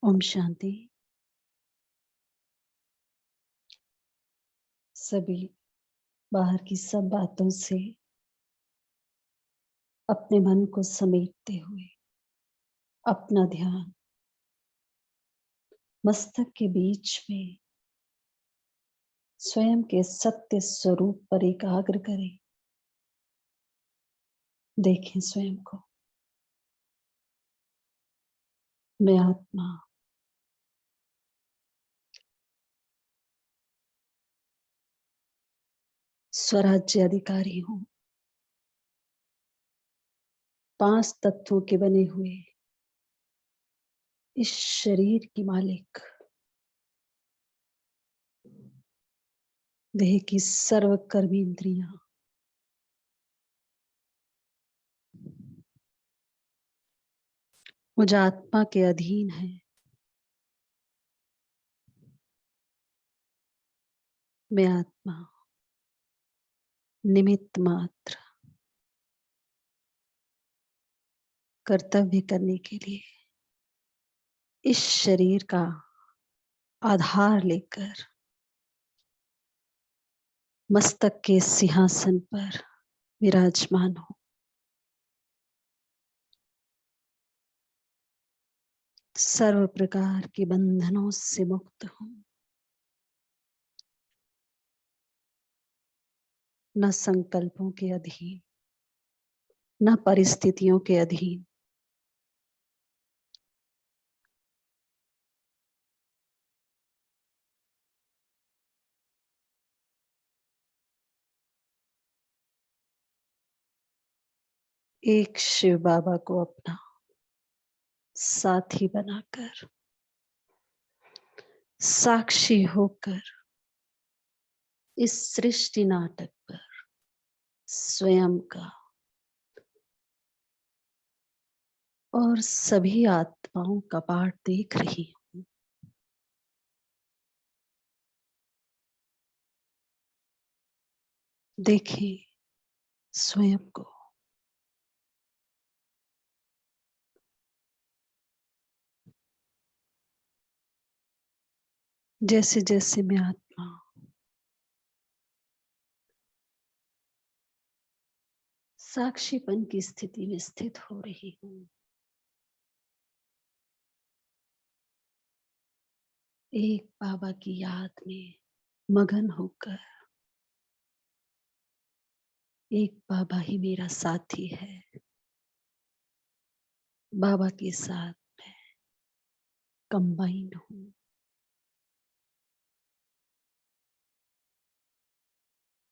ओम शांति। सभी बाहर की सब बातों से अपने मन को समेटते हुए अपना ध्यान मस्तक के बीच में स्वयं के सत्य स्वरूप पर एकाग्र करें। देखें स्वयं को। मैं आत्मा स्वराज्य अधिकारी हूं। 5 तत्वों के बने हुए इस शरीर की मालिक, देह की सर्व कर्म इंद्रियां मुझ आत्मा के अधीन है। मैं आत्मा निमित्त मात्र कर्तव्य करने के लिए इस शरीर का आधार लेकर मस्तक के सिंहासन पर विराजमान हूं। सर्व प्रकार के बंधनों से मुक्त हूं। न संकल्पों के अधीन, न परिस्थितियों के अधीन। एक शिव बाबा को अपना साथी बनाकर, साक्षी होकर इस सृष्टि नाटक पर स्वयं का और सभी आत्माओं का पाठ देख रही हूं। देखें स्वयं को। जैसे जैसे मैं आत्मा साक्षीपन की स्थिति में स्थित हो रही हूं, एक बाबा की याद में मगन होकर, एक बाबा ही मेरा साथी है। बाबा के साथ मैं कंबाइंड हूं।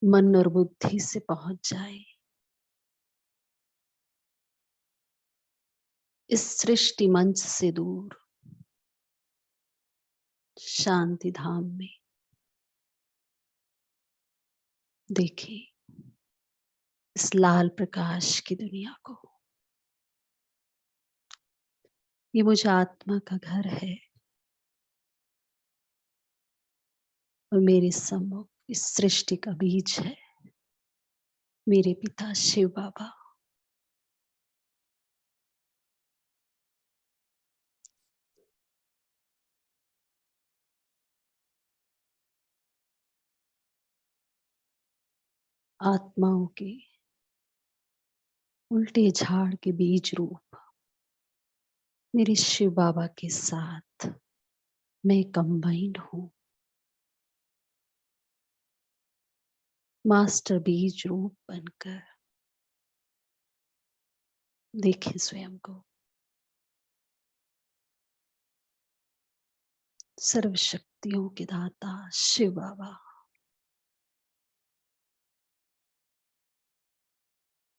मन और बुद्धि से पहुंच जाए इस सृष्टि मंच से दूर शांति धाम में। देखिए इस लाल प्रकाश की दुनिया को। ये मुझे आत्मा का घर है और मेरे सम्मुख इस सृष्टि का बीज है मेरे पिता शिव बाबा। आत्माओं के उल्टे झाड़ के बीज रूप मेरे शिव बाबा के साथ मैं कंबाइंड हूं। मास्टर बीज रूप बनकर देखें स्वयं को। सर्व शक्तियों के दाता शिव बाबा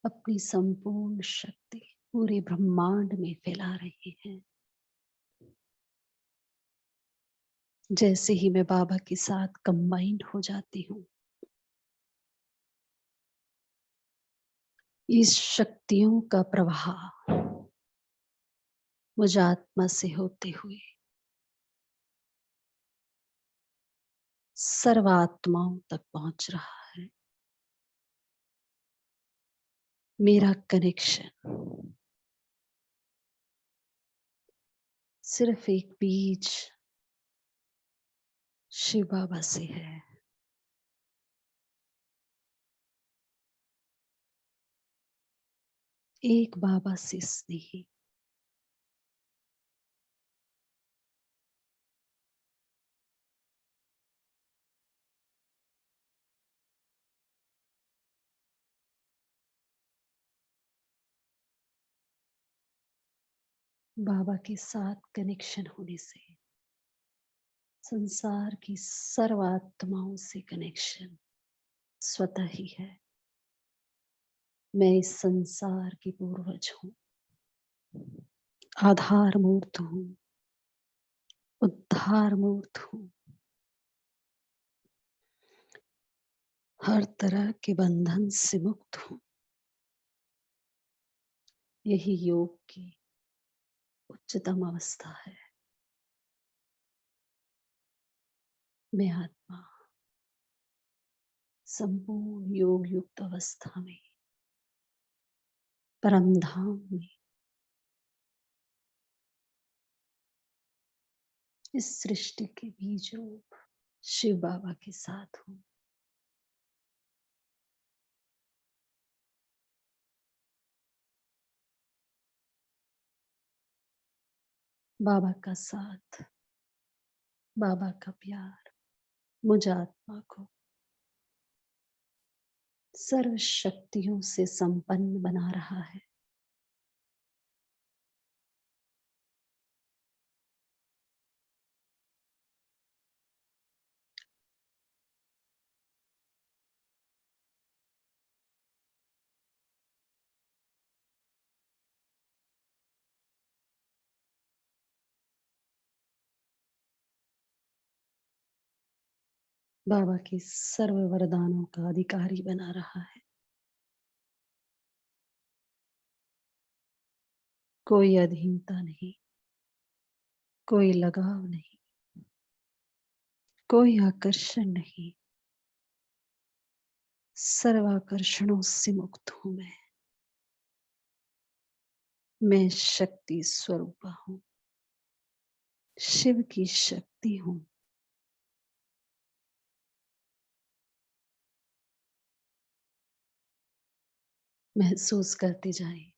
अपनी संपूर्ण शक्ति पूरे ब्रह्मांड में फैला रहे हैं। जैसे ही मैं बाबा के साथ कंबाइंड हो जाती हूँ, इस शक्तियों का प्रवाह मुझ आत्मा से होते हुए सर्व आत्माओं तक पहुंच रहा है। मेरा कनेक्शन सिर्फ एक बीज शिव बाबा से है। एक बाबा से स्नेही। बाबा के साथ कनेक्शन होने से संसार की सर्व आत्माओं से कनेक्शन स्वतः ही है। मैं इस संसार की पूर्वज हूँ, आधार मूर्त हूँ, उद्धार मूर्त हूँ। हर तरह के बंधन से मुक्त हूँ। यही योग की उच्चतम अवस्था है। मैं आत्मा संपूर्ण योग युक्त अवस्था में परम धाम में इस सृष्टि के बीज रूप शिव बाबा के साथ हूँ। बाबा का साथ, बाबा का प्यार मुझ आत्मा को सर्व शक्तियों से संपन्न बना रहा है। बाबा के सर्व वरदानों का अधिकारी बना रहा है। कोई अधीनता नहीं, कोई लगाव नहीं, कोई आकर्षण नहीं। सर्व आकर्षणों से मुक्त हूं मैं। मैं शक्ति स्वरूपा हूं, शिव की शक्ति हूं। महसूस करते जाएं।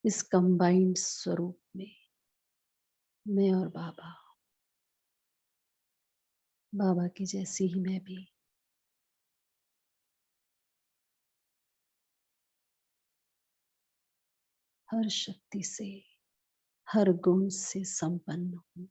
इस कंबाइंड स्वरूप में मैं और बाबा, बाबा की जैसी ही मैं भी हर शक्ति से, हर गुण से संपन्न हूं।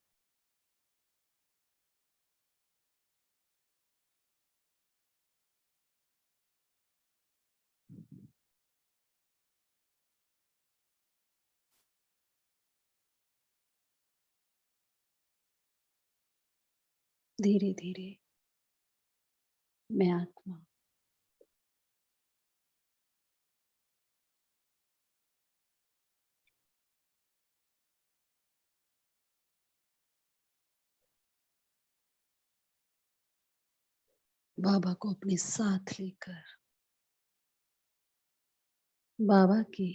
धीरे धीरे मैं आत्मा बाबा को अपने साथ लेकर बाबा की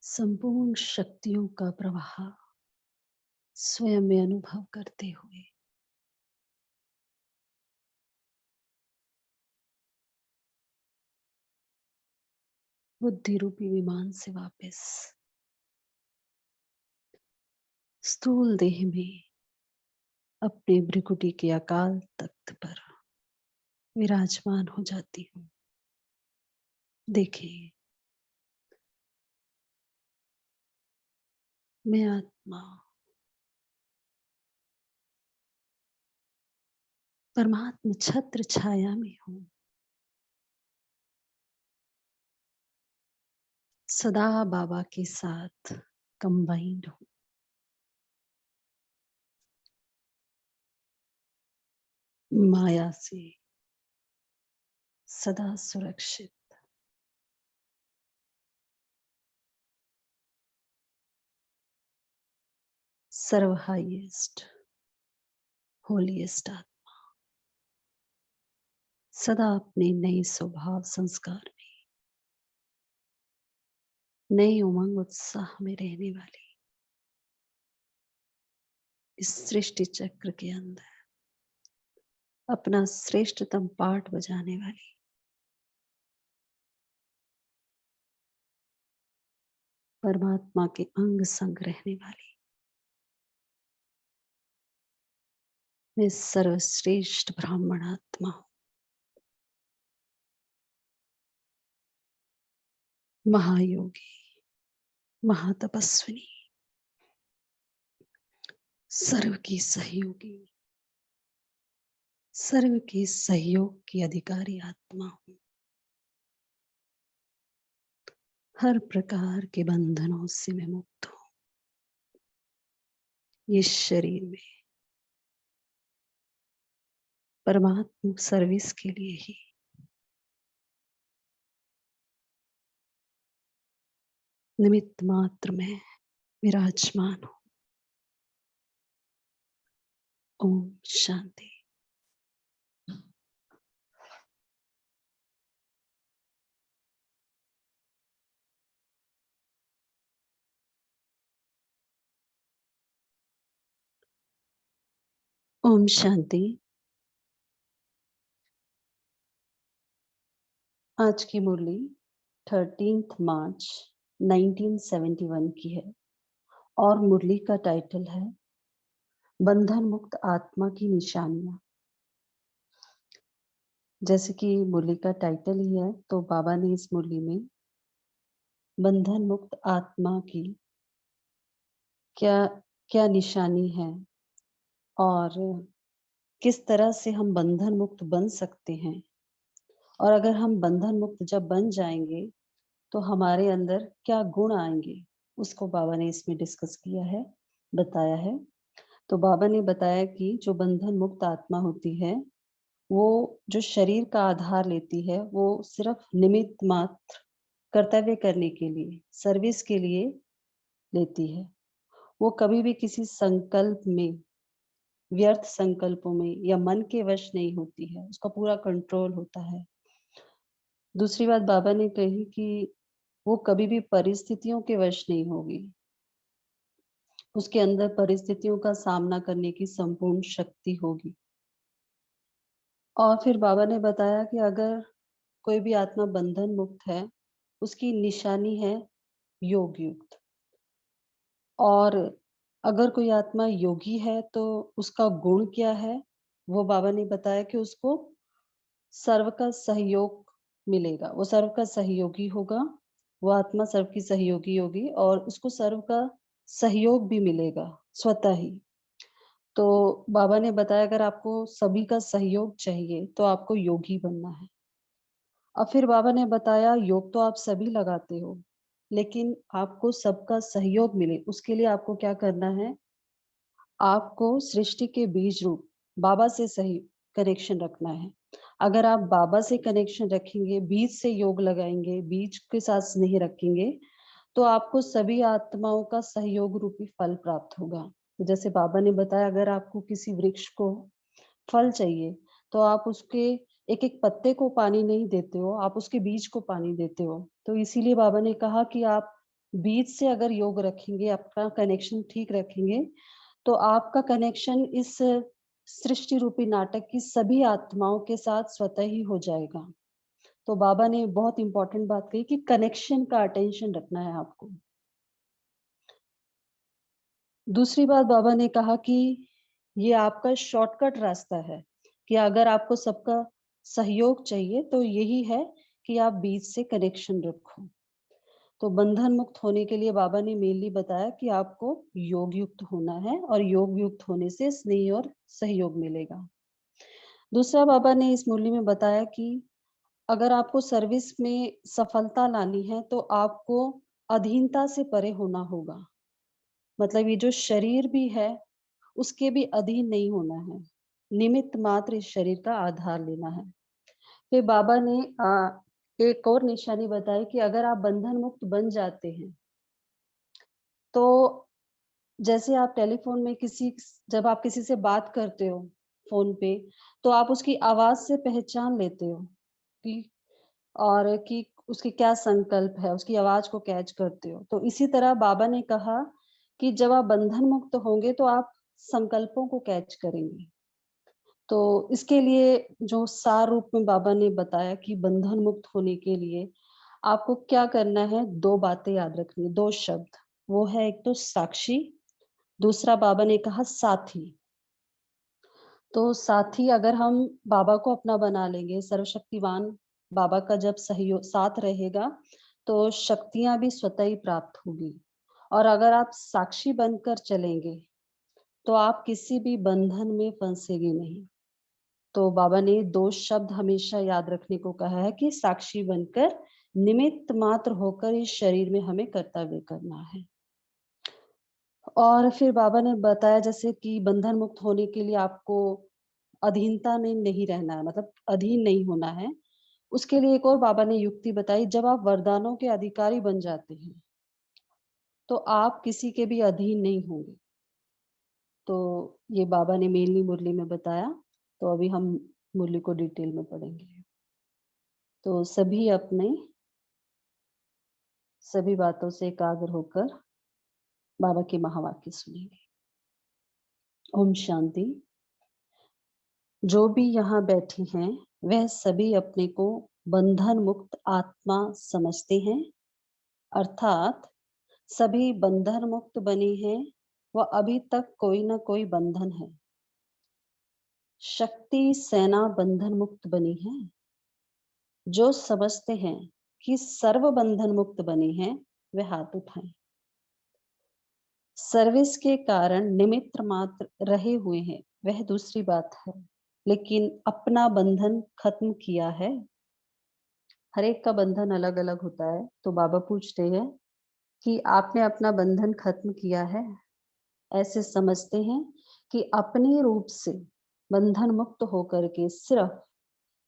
संपूर्ण शक्तियों का प्रवाह स्वयं में अनुभव करते हुए बुद्धि रूपी विमान से वापस स्थूल देह में अपने भ्रिकुटी के अकाल तख्त पर विराजमान हो जाती हूँ। देखिए, मैं आत्मा परमात्मा छत्र छाया में हूँ। सदा बाबा के साथ कंबाइंड हूँ। माया से सदा सुरक्षित। सर्व हाईएस्ट होलीएस्ट आत्मा सदा अपने नए स्वभाव संस्कार में, नई उमंग उत्साह में रहने वाली इस सृष्टि चक्र के अंदर अपना श्रेष्ठतम पाठ बजाने वाली परमात्मा के अंग संग रहने वाली मैं सर्वश्रेष्ठ ब्राह्मण आत्मा हूं, महायोगी, महातपस्विनी, सर्व की सहयोगी, सर्व के सहयोग की अधिकारी आत्मा हूं। हर प्रकार के बंधनों से मैं मुक्त हूं। इस शरीर में परमात्मा सर्विस के लिए ही निमित्त मात्र में विराजमान हूं। ओम शांति। ओम शांति। आज की मुरली 13 मार्च 1971 की है और मुरली का टाइटल है बंधन मुक्त आत्मा की निशानियां। जैसे कि मुरली का टाइटल ही है, तो बाबा ने इस मुरली में बंधन मुक्त आत्मा की क्या क्या निशानी है और किस तरह से हम बंधन मुक्त बन सकते हैं, और अगर हम बंधन मुक्त जब बन जाएंगे तो हमारे अंदर क्या गुण आएंगे, उसको बाबा ने इसमें डिस्कस किया है, बताया है। तो बाबा ने बताया कि जो बंधन मुक्त आत्मा होती है वो जो शरीर का आधार लेती है वो सिर्फ निमित्त मात्र कर्तव्य करने के लिए, सर्विस के लिए लेती है। वो कभी भी किसी संकल्प में, व्यर्थ संकल्पों में या मन के वश नहीं होती है, उसका पूरा कंट्रोल होता है। दूसरी बात बाबा ने कही कि वो कभी भी परिस्थितियों के वश नहीं होगी, उसके अंदर परिस्थितियों का सामना करने की संपूर्ण शक्ति होगी। और फिर बाबा ने बताया कि अगर कोई भी आत्मा बंधन मुक्त है, उसकी निशानी है योग युक्त। और अगर कोई आत्मा योगी है तो उसका गुण क्या है, वो बाबा ने बताया कि उसको सर्व का सहयोग मिलेगा, वो सर्व का सहयोगी होगा, वो आत्मा सर्व की सहयोगी होगी और उसको सर्व का सहयोग भी मिलेगा स्वतः ही। तो बाबा ने बताया अगर आपको सभी का सहयोग चाहिए तो आपको योगी बनना है। और फिर बाबा ने बताया योग तो आप सभी लगाते हो, लेकिन आपको सबका सहयोग मिले उसके लिए आपको क्या करना है, आपको सृष्टि के बीज रूप बाबा से सही कनेक्शन रखना है। अगर आप बाबा से कनेक्शन रखेंगे, बीज से योग लगाएंगे, बीज के साथ नहीं रखेंगे, तो आपको सभी आत्माओं का सहयोग रूपी फल प्राप्त होगा। तो जैसे बाबा ने बताया अगर आपको किसी वृक्ष को फल चाहिए तो आप उसके एक एक पत्ते को पानी नहीं देते हो, आप उसके बीज को पानी देते हो। तो इसीलिए बाबा ने कहा कि आप बीज से अगर योग रखेंगे, अपना कनेक्शन ठीक रखेंगे, तो आपका कनेक्शन इस सृष्टि रूपी नाटक की सभी आत्माओं के साथ स्वतः ही हो जाएगा। तो बाबा ने बहुत इंपॉर्टेंट बात कही कि कनेक्शन का अटेंशन रखना है आपको। दूसरी बात बाबा ने कहा कि ये आपका शॉर्टकट रास्ता है, कि अगर आपको सबका सहयोग चाहिए तो यही है कि आप बीज से कनेक्शन रखो। तो बंधन मुक्त होने के लिए बाबा ने मेनली बताया कि आपको योग युक्त होना है और योग युक्त होने से स्नेह और सहयोग मिलेगा। दूसरा बाबा ने इस मुरली में बताया कि अगर आपको सर्विस में सफलता लानी है तो आपको अधीनता से परे होना होगा। मतलब ये जो शरीर भी है उसके भी अधीन नहीं होना है, निमित्त मात्र इस शरीर का आधार लेना है। फिर बाबा ने एक और निशानी बताई कि अगर आप बंधन मुक्त बन जाते हैं तो जैसे आप टेलीफोन में जब आप किसी से बात करते हो फ़ोन पे, तो आप उसकी आवाज़ से पहचान लेते हो कि और कि उसकी क्या संकल्प है, उसकी आवाज़ को कैच करते हो। तो इसी तरह बाबा ने कहा कि जब आप बंधन मुक्त होंगे तो आप संकल्पों को कैच करेंगे। तो इसके लिए जो सार रूप में बाबा ने बताया कि बंधन मुक्त होने के लिए आपको क्या करना है, 2 बातें याद रखनी है, 2 शब्द। वो है एक तो साक्षी, दूसरा बाबा ने कहा साथी। तो साथी अगर हम बाबा को अपना बना लेंगे, सर्वशक्तिवान बाबा का जब साथ रहेगा, तो शक्तियाँ भी स्वतः ही प्राप्त होगी। और अगर आप साक्षी बनकर चलेंगे, तो आप किसी भी बंधन में फँसेंगे नहीं। तो बाबा ने 2 शब्द हमेशा याद रखने को कहा है कि साक्षी बनकर निमित्त मात्र होकर इस शरीर में हमें कर्तव्य करना है। और फिर बाबा ने बताया जैसे कि बंधन मुक्त होने के लिए आपको अधीनता में नहीं रहना है, मतलब अधीन नहीं होना है। उसके लिए एक और बाबा ने युक्ति बताई, जब आप वरदानों के अधिकारी बन जाते हैं, तो आप किसी के भी अधीन नहीं होंगे। तो ये बाबा ने मेनली मुरली में बताया, तो अभी हम मुरली को डिटेल में पढ़ेंगे। तो सभी अपने सभी बातों से एकाग्र होकर बाबा के महावाक्य सुनेंगे। ओम शांति। जो भी यहाँ बैठे हैं, वह सभी अपने को बंधन मुक्त आत्मा समझते हैं, अर्थात सभी बंधन मुक्त बने हैं व अभी तक कोई न कोई बंधन है। शक्ति सेना बंधन मुक्त बनी है। जो समझते हैं कि सर्व बंधन मुक्त बने हैं, वे हाथ उठाएं। सर्विस के कारण निमित्त मात्र रहे हुए हैं, वह दूसरी बात है, लेकिन अपना बंधन खत्म किया है। हर एक का बंधन अलग अलग होता है, तो बाबा पूछते हैं कि आपने अपना बंधन खत्म किया है। ऐसे समझते हैं कि अपने रूप से बंधन मुक्त होकर के सिर्फ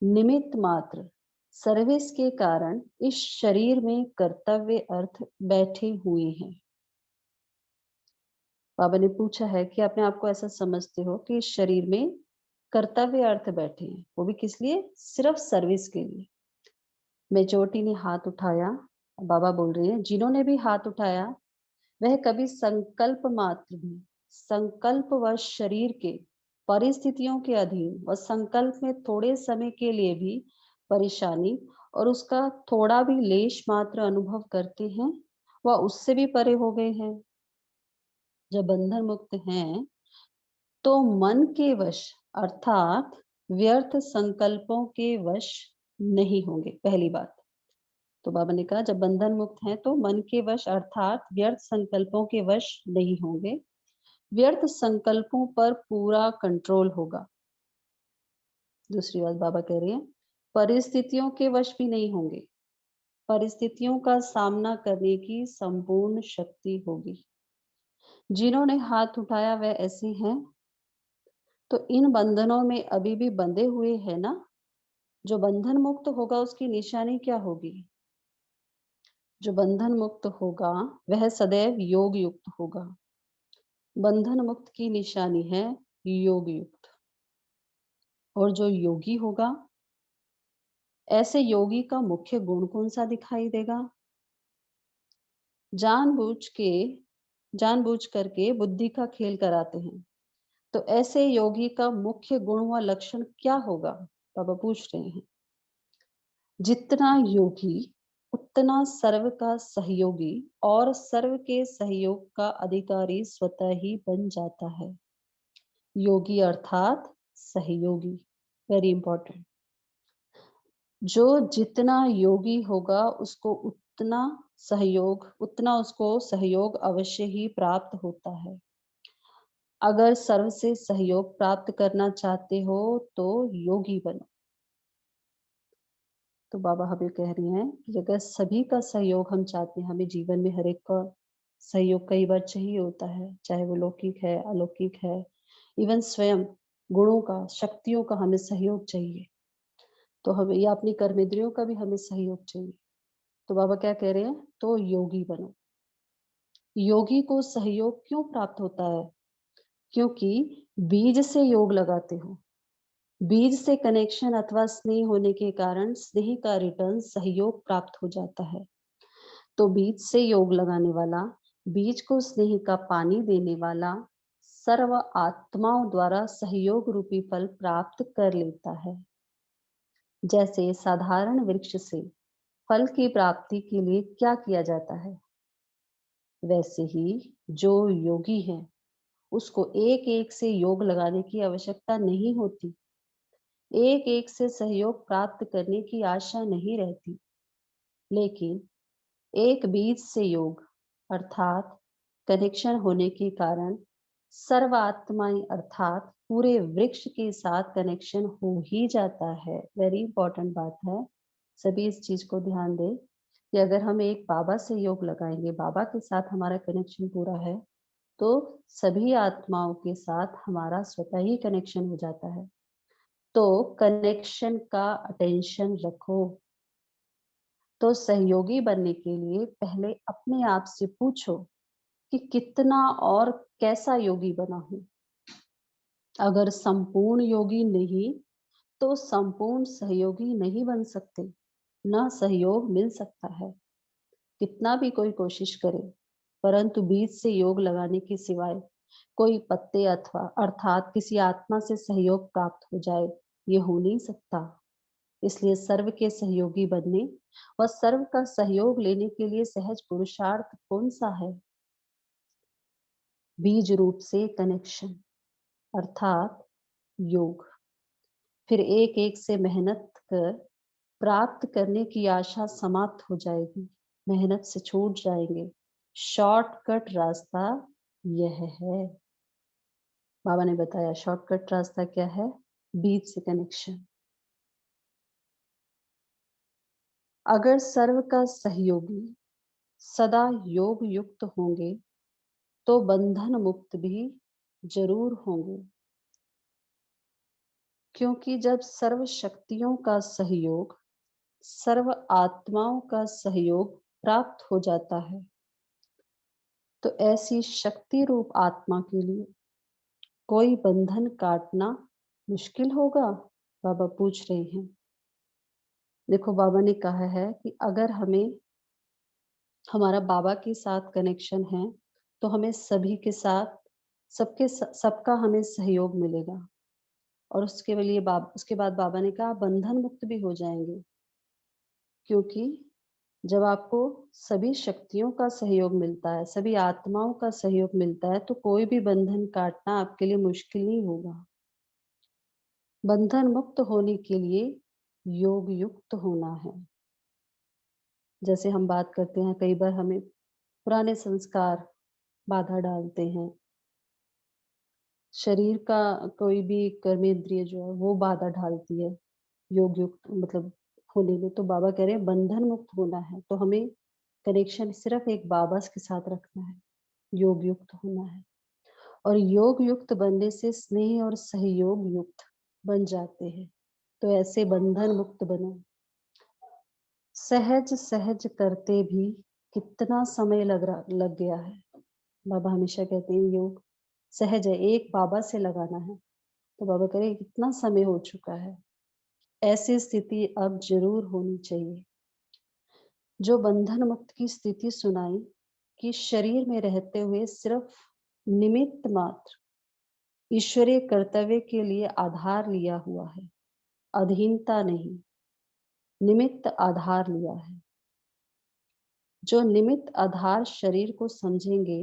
निमित्त मात्र सर्विस के कारण इस शरीर में कर्तव्य अर्थ बैठे हुए हैं। बाबा ने पूछा है कि अपने आप को ऐसा समझते हो कि इस शरीर में कर्तव्य अर्थ बैठे हैं, वो भी किस लिए? सिर्फ सर्विस के लिए। मेजोरिटी ने हाथ उठाया। बाबा बोल रहे हैं जिन्होंने भी हाथ उठाया वह कभी संकल्प मात्र भी संकल्पवश शरीर के परिस्थितियों के अधीन व संकल्प में थोड़े समय के लिए भी परेशानी और उसका थोड़ा भी लेश मात्र अनुभव करते हैं वह उससे भी परे हो गए हैं। जब बंधन मुक्त हैं तो मन के वश अर्थात व्यर्थ संकल्पों के वश नहीं होंगे। पहली बात तो बाबा ने कहा जब बंधन मुक्त हैं तो मन के वश अर्थात व्यर्थ संकल्पों के वश नहीं होंगे। व्यर्थ संकल्पों पर पूरा कंट्रोल होगा। दूसरी बात बाबा कह रहे हैं परिस्थितियों के वश भी नहीं होंगे। परिस्थितियों का सामना करने की संपूर्ण शक्ति होगी। जिन्होंने हाथ उठाया वह ऐसे हैं तो इन बंधनों में अभी भी बंधे हुए हैं ना। जो बंधन मुक्त होगा उसकी निशानी क्या होगी? जो बंधन मुक्त होगा वह सदैव योग युक्त होगा। बंधन मुक्त की निशानी है योग युक्त। और जो योगी होगा ऐसे योगी का मुख्य गुण कौन सा दिखाई देगा? जानबूझ के जानबूझ करके बुद्धि का खेल कराते हैं, तो ऐसे योगी का मुख्य गुण व लक्षण क्या होगा? बाबा पूछ रहे हैं। जितना योगी उतना सर्व का सहयोगी और सर्व के सहयोग का अधिकारी स्वतः ही बन जाता है। योगी अर्थात सहयोगी, वेरी इंपॉर्टेंट। जो जितना योगी होगा उतना उसको सहयोग अवश्य ही प्राप्त होता है। अगर सर्व से सहयोग प्राप्त करना चाहते हो तो योगी बनो। तो बाबा हमें कह रही हैं कि अगर सभी का सहयोग हम चाहते हैं, हमें जीवन में हर एक का सहयोग कई बार चाहिए होता है, चाहे वो लौकिक है अलौकिक है, इवन स्वयं गुणों का शक्तियों का हमें सहयोग चाहिए, तो हमें या अपनी कर्मेंद्रियों का भी हमें सहयोग चाहिए। तो बाबा क्या कह रहे हैं? तो योगी बनो। योगी को सहयोग क्यों प्राप्त होता है? क्योंकि बीज से योग लगाते हो। बीज से कनेक्शन अथवा स्नेह होने के कारण स्नेह का रिटर्न सहयोग प्राप्त हो जाता है। तो बीज से योग लगाने वाला, बीज को स्नेह का पानी देने वाला, सर्व आत्माओं द्वारा सहयोग रूपी फल प्राप्त कर लेता है। जैसे साधारण वृक्ष से फल की प्राप्ति के लिए क्या किया जाता है, वैसे ही जो योगी है उसको एक एक से योग लगाने की आवश्यकता नहीं होती, एक एक से सहयोग प्राप्त करने की आशा नहीं रहती, लेकिन एक बीज से योग अर्थात कनेक्शन होने के कारण सर्व आत्माएं अर्थात पूरे वृक्ष के साथ कनेक्शन हो ही जाता है। वेरी इंपॉर्टेंट बात है, सभी इस चीज को ध्यान दें कि अगर हम एक बाबा से योग लगाएंगे, बाबा के साथ हमारा कनेक्शन पूरा है, तो सभी आत्माओं के साथ हमारा स्वतः ही कनेक्शन हो जाता है। तो कनेक्शन का अटेंशन रखो। तो सहयोगी बनने के लिए पहले अपने आप से पूछो कि कितना और कैसा योगी बना हूं। अगर संपूर्ण योगी नहीं, तो संपूर्ण सहयोगी नहीं बन सकते, ना सहयोग मिल सकता है। कितना भी कोई कोशिश करे, परंतु बीज से योग लगाने के सिवाय कोई पत्ते अथवा अर्थात किसी आत्मा से सहयोग प्राप्त हो जाए, ये हो नहीं सकता। इसलिए सर्व के सहयोगी बनने व सर्व का सहयोग लेने के लिए सहज पुरुषार्थ कौन सा है? बीज रूप से कनेक्शन अर्थात योग। फिर एक एक से मेहनत कर प्राप्त करने की आशा समाप्त हो जाएगी, मेहनत से छूट जाएंगे। शॉर्टकट रास्ता यह है। बाबा ने बताया शॉर्टकट रास्ता क्या है, बीज से कनेक्शन। अगर सर्व का सहयोगी सदा योग युक्त होंगे, तो बंधन मुक्त भी जरूर होंगे, क्योंकि जब सर्व शक्तियों का सहयोग, सर्व आत्माओं का सहयोग प्राप्त हो जाता है, तो ऐसी शक्ति रूप आत्मा के लिए कोई बंधन काटना मुश्किल होगा? बाबा पूछ रहे हैं। देखो, बाबा ने कहा है कि अगर हमें हमारा बाबा के साथ कनेक्शन है, तो हमें सभी के साथ सबका हमें सहयोग मिलेगा। और उसके बाद बाबा ने कहा बंधन मुक्त भी हो जाएंगे, क्योंकि जब आपको सभी शक्तियों का सहयोग मिलता है, सभी आत्माओं का सहयोग मिलता है, तो कोई भी बंधन काटना आपके लिए मुश्किल नहीं होगा। बंधन मुक्त होने के लिए योग युक्त होना है। जैसे हम बात करते हैं, कई बार हमें पुराने संस्कार बाधा डालते हैं, शरीर का कोई भी कर्मेंद्रिय जो है वो बाधा डालती है योग युक्त मतलब होने में। तो बाबा कह रहे हैं बंधन मुक्त होना है, तो हमें कनेक्शन सिर्फ एक बाबा के साथ रखना है, योग युक्त होना है। और योग युक्त बनने से स्नेह और सहयोग युक्त बन जाते हैं। तो ऐसे बंधन मुक्त बनो। सहज सहज करते भी कितना समय लग गया है। बाबा हमेशा कहते हैं योग सहज है, एक बाबा से लगाना है। तो बाबा कह रहे कितना समय हो चुका है। ऐसी स्थिति अब जरूर होनी चाहिए। जो बंधन मुक्त की स्थिति सुनाई कि शरीर में रहते हुए सिर्फ निमित्त मात्र ईश्वरीय कर्तव्य के लिए आधार लिया हुआ है, अधीनता नहीं, निमित्त आधार लिया है। जो निमित्त आधार शरीर को समझेंगे,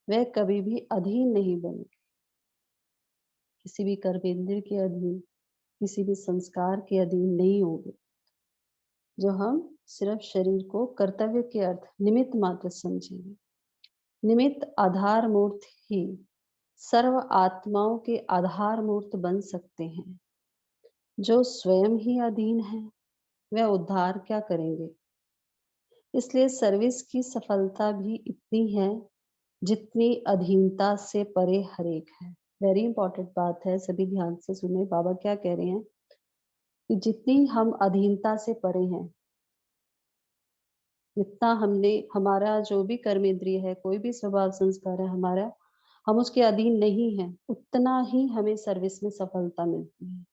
वह कभी भी अधीन नहीं बनेंगे, किसी भी कर्मेंद्र के अधीन, किसी भी संस्कार के अधीन नहीं होंगे। जो हम सिर्फ शरीर को कर्तव्य के अर्थ निमित्त मात्र समझेंगे। निमित्त आधार मूर्त ही सर्व आत्माओं के आधार मूर्त बन सकते हैं। जो स्वयं ही अधीन है, वह उद्धार क्या करेंगे? इसलिए सर्विस की सफलता भी इतनी है जितनी अधीनता से परे हरेक है। वेरी इंपॉर्टेंट बात है, सभी ध्यान से सुने। बाबा क्या कह रहे हैं कि जितनी हम अधीनता से परे हैं, जितना हमने हमारा जो भी कर्म इंद्रिय है, कोई भी स्वभाव संस्कार है हमारा, हम उसके अधीन नहीं है, उतना ही हमें सर्विस में सफलता मिलती है।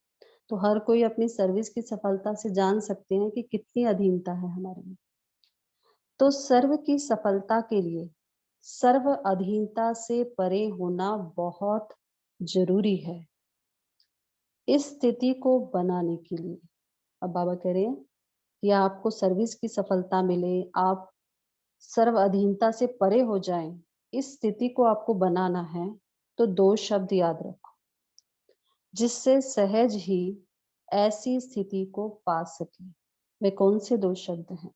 तो हर कोई अपनी सर्विस की सफलता से जान सकते हैं कि कितनी अधीनता है हमारे में। तो सर्व की सफलता के लिए सर्व अधीनता से परे होना बहुत जरूरी है। इस स्थिति को बनाने के लिए अब बाबा कह रहे हैं कि आपको सर्विस की सफलता मिले, आप सर्व अधीनता से परे हो जाएं, इस स्थिति को आपको बनाना है। तो 2 शब्द याद रखो, जिससे सहज ही ऐसी स्थिति को पा सके। वे कौन से 2 शब्द हैं?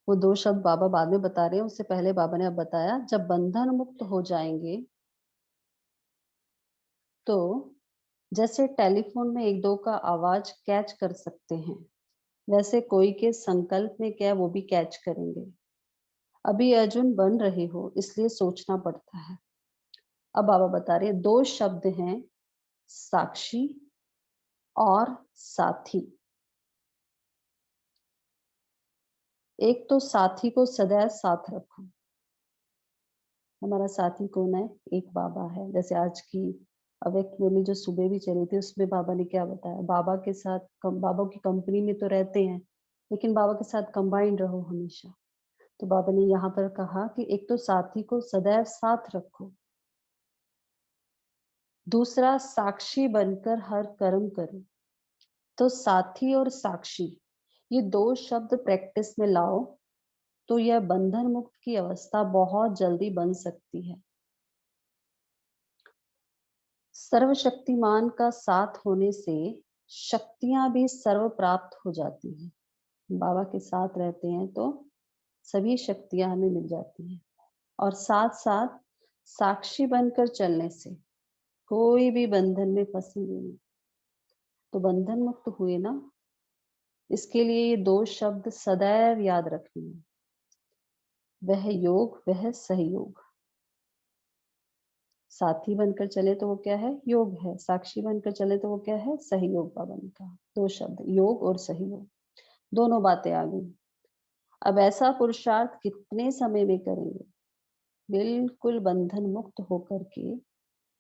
वो 2 शब्द बाबा बाद में बता रहे हैं, उससे पहले बाबा ने अब बताया, जब बंधन मुक्त हो जाएंगे तो जैसे टेलीफोन में 1-2 का आवाज कैच कर सकते हैं, वैसे कोई के संकल्प में क्या वो भी कैच करेंगे। अभी अर्जुन बन रहे हो इसलिए सोचना पड़ता है। अब बाबा बता रहे हैं 2 शब्द हैं, साक्षी और साथी। एक तो साथी को सदैव साथ रखो। हमारा साथी कौन है? एक बाबा है। जैसे आज की अव्यक्त मुरली जो सुबह भी चली थी, उसमें बाबा ने क्या बताया, बाबा के साथ बाबा की कंपनी में तो रहते हैं, लेकिन बाबा के साथ कंबाइंड रहो हमेशा। तो बाबा ने यहाँ पर कहा कि एक तो साथी को सदैव साथ रखो, दूसरा साक्षी बनकर हर कर्म करो। तो साथी और साक्षी, ये 2 शब्द प्रैक्टिस में लाओ तो यह बंधन मुक्त की अवस्था बहुत जल्दी बन सकती है। सर्वशक्तिमान का साथ होने से शक्तियां भी सर्व प्राप्त हो जाती हैं। बाबा के साथ रहते हैं तो सभी शक्तियां हमें मिल जाती हैं। और साथ साथ साक्षी बनकर चलने से कोई भी बंधन में फंसेंगे नहीं। तो बंधन मुक्त हुए ना, इसके लिए ये 2 शब्द सदैव याद रखने हैं। वह योग, वह सहयोग। साथी बनकर चले तो वो क्या है? योग है। साक्षी बनकर चले तो वो क्या है? सहयोग। बाबा ने कहा 2 शब्द, योग और सहयोग, दोनों बातें आ गई। अब ऐसा पुरुषार्थ कितने समय में करेंगे? बिल्कुल बंधन मुक्त होकर के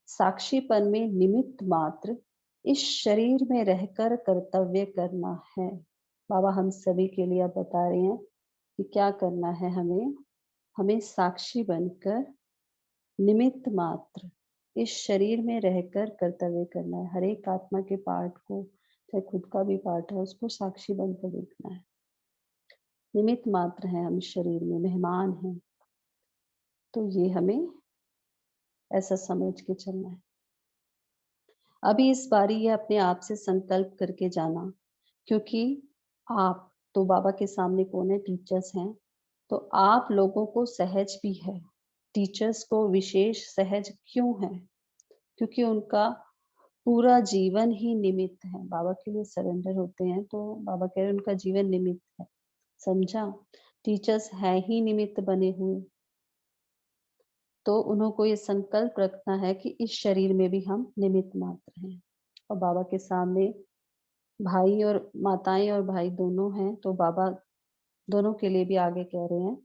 साक्षीपन में निमित्त मात्र इस शरीर में रहकर कर्तव्य करना है। बाबा हम सभी के लिए अब बता रहे हैं कि क्या करना है हमें। हमें साक्षी बनकर निमित्त मात्र इस शरीर में रहकर कर्तव्य करना है। हर एक आत्मा के पार्ट को, चाहे खुद का भी पार्ट है, उसको साक्षी बनकर देखना है। निमित्त मात्र है, हम शरीर में मेहमान हैं। तो ये हमें ऐसा समझ के चलना है। अभी इस बारी ये अपने आप से संकल्प करके जाना, क्योंकि आप तो बाबा के सामने कौन है? टीचर्स हैं। तो आप लोगों को सहज भी है। टीचर्स को विशेष सहज क्यों है? क्योंकि उनका पूरा जीवन ही निमित्त है। बाबा के लिए सरेंडर होते हैं तो बाबा कह रहे हैं उनका जीवन निमित्त है। समझा? टीचर्स है ही निमित्त बने हुए। तो उनको ये संकल्प रखना है कि इस शरीर में भी हम निमित्त मात्र हैं। और बाबा के सामने भाई और माताएं और भाई दोनों हैं, तो बाबा दोनों के लिए भी आगे कह रहे हैं,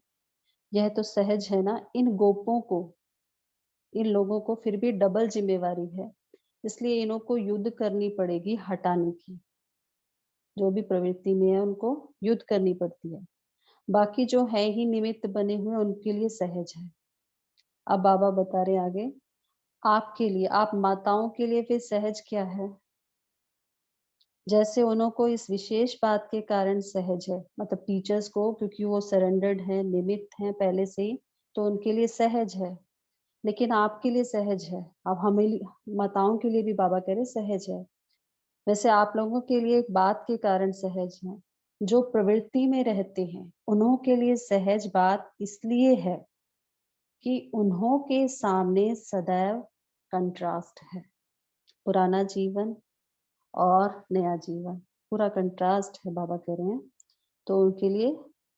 यह तो सहज है ना, इन गोपों को, इन लोगों को फिर भी डबल जिम्मेवारी है। इसलिए इन्हों को युद्ध करनी पड़ेगी हटाने की। जो भी प्रवृत्ति में है उनको युद्ध करनी पड़ती है। बाकी जो है ही निमित्त बने हुए उनके लिए सहज है। अब बाबा बता रहे आगे, आपके लिए, आप माताओं के लिए फिर सहज क्या है? जैसे उन्हों को इस विशेष बात के कारण सहज है, मतलब टीचर्स को, क्योंकि वो सरेंडर्ड है, निमित्त हैं पहले से ही, तो उनके लिए सहज है। लेकिन आपके लिए सहज है। अब हमें माताओं के लिए भी बाबा कह रहे सहज है। वैसे आप लोगों के लिए एक बात के कारण सहज है, जो प्रवृत्ति में रहते हैं उन्हों के लिए सहज बात इसलिए है कि उन्हों के सामने सदैव कंट्रास्ट है। पुराना जीवन और नया जीवन, पूरा कंट्रास्ट है, बाबा कह रहे हैं। तो उनके लिए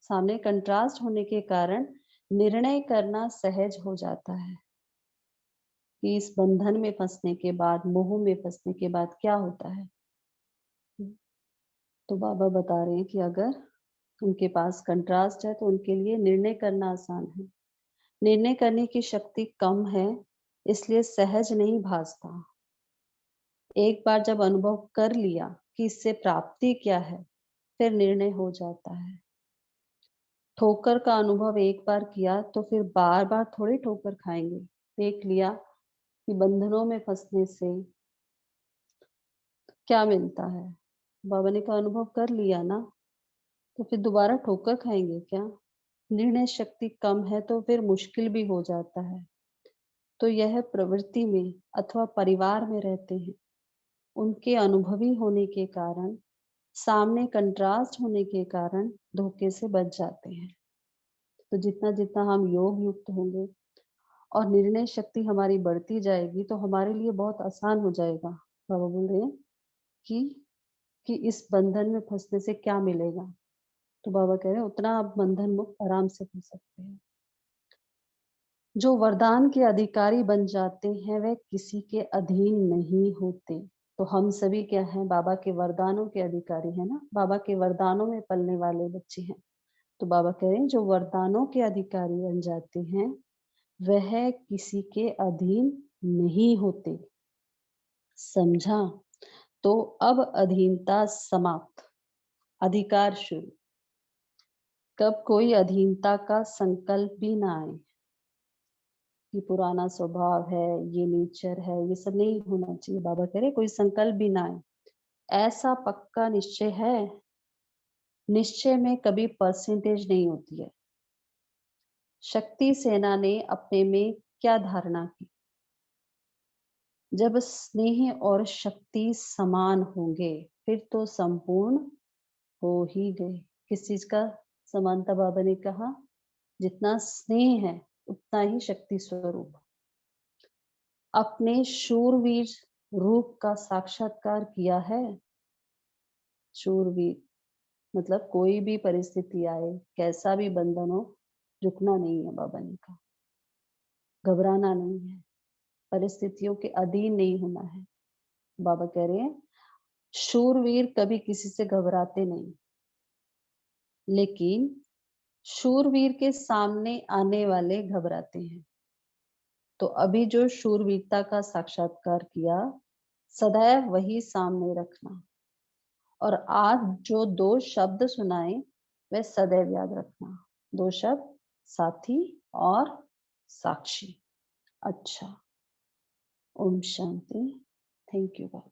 सामने कंट्रास्ट होने के कारण निर्णय करना सहज हो जाता है कि इस बंधन में फंसने के बाद, मोह में फंसने के बाद क्या होता है। तो बाबा बता रहे हैं कि अगर उनके पास कंट्रास्ट है तो उनके लिए निर्णय करना आसान है। निर्णय करने की शक्ति कम है, इसलिए सहज नहीं भासता। एक बार जब अनुभव कर लिया कि इससे प्राप्ति क्या है, फिर निर्णय हो जाता है। ठोकर का अनुभव एक बार किया तो फिर बार बार थोड़ी ठोकर खाएंगे। देख लिया कि बंधनों में फंसने से क्या मिलता है। बाबा ने का अनुभव कर लिया ना, तो फिर दोबारा ठोकर खाएंगे क्या? निर्णय शक्ति कम है तो फिर मुश्किल भी हो जाता है। तो यह प्रवृत्ति में अथवा परिवार में रहते हैं, उनके अनुभवी होने के कारण, सामने कंट्रास्ट होने के कारण धोखे से बच जाते हैं। तो जितना जितना हम योग युक्त होंगे और निर्णय शक्ति हमारी बढ़ती जाएगी, तो हमारे लिए बहुत आसान हो जाएगा। बाबा बोल रहे हैं कि इस बंधन में फंसने से क्या मिलेगा। तो बाबा कह रहे हैं उतना आप बंधन मुक्त आराम से हो सकते हैं। जो वरदान के अधिकारी बन जाते हैं वह किसी के अधीन नहीं होते। तो हम सभी क्या हैं? बाबा के वरदानों के अधिकारी हैं ना, बाबा के वरदानों में पलने वाले बच्चे हैं। तो बाबा कह रहे हैं जो वरदानों के अधिकारी बन जाते हैं वह किसी के अधीन नहीं होते। समझा? तो अब अधीनता समाप्त, अधिकार शुरू। कब कोई अधीनता का संकल्प भी ना आए कि पुराना स्वभाव है, ये नेचर है, ये सब नहीं होना चाहिए। बाबा कह रहे कोई संकल्प भी ना आए। ऐसा पक्का निश्चय है। निश्चय में कभी परसेंटेज नहीं होती है। शक्ति सेना ने अपने में क्या धारणा की? जब स्नेह और शक्ति समान होंगे फिर तो संपूर्ण हो ही गए। किस चीज का समानता? बाबा ने कहा जितना स्नेह है उतना ही शक्ति स्वरूप। अपने शूरवीर रूप का साक्षात्कार किया है। शूरवीर मतलब कोई भी परिस्थिति आए, कैसा भी बंधन हो, झुकना नहीं है। बाबा ने कहा घबराना नहीं है, परिस्थितियों के अधीन नहीं होना है। बाबा कह रहे हैं शूरवीर कभी किसी से घबराते नहीं, लेकिन शूरवीर के सामने आने वाले घबराते हैं। तो अभी जो शूरवीरता का साक्षात्कार किया, सदैव वही सामने रखना। और आज जो दो शब्द सुनाए वह सदैव याद रखना। दो शब्द, साथी और साक्षी। अच्छा, ओम शांति। थैंक यू बाबा।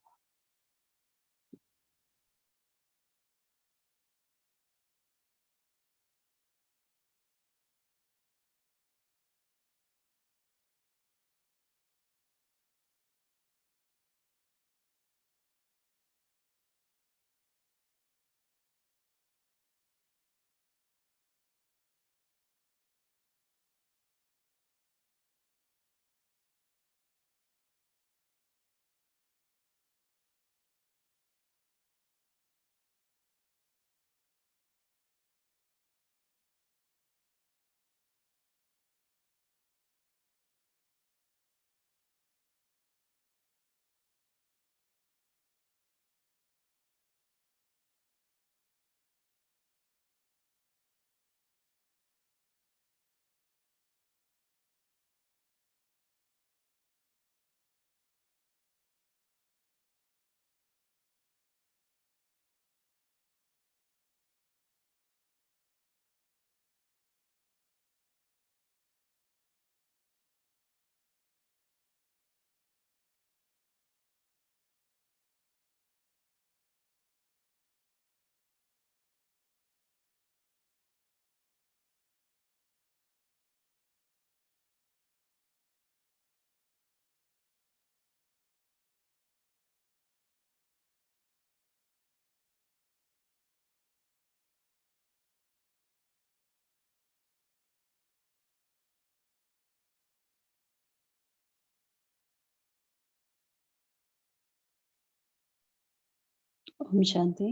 ओम शांति।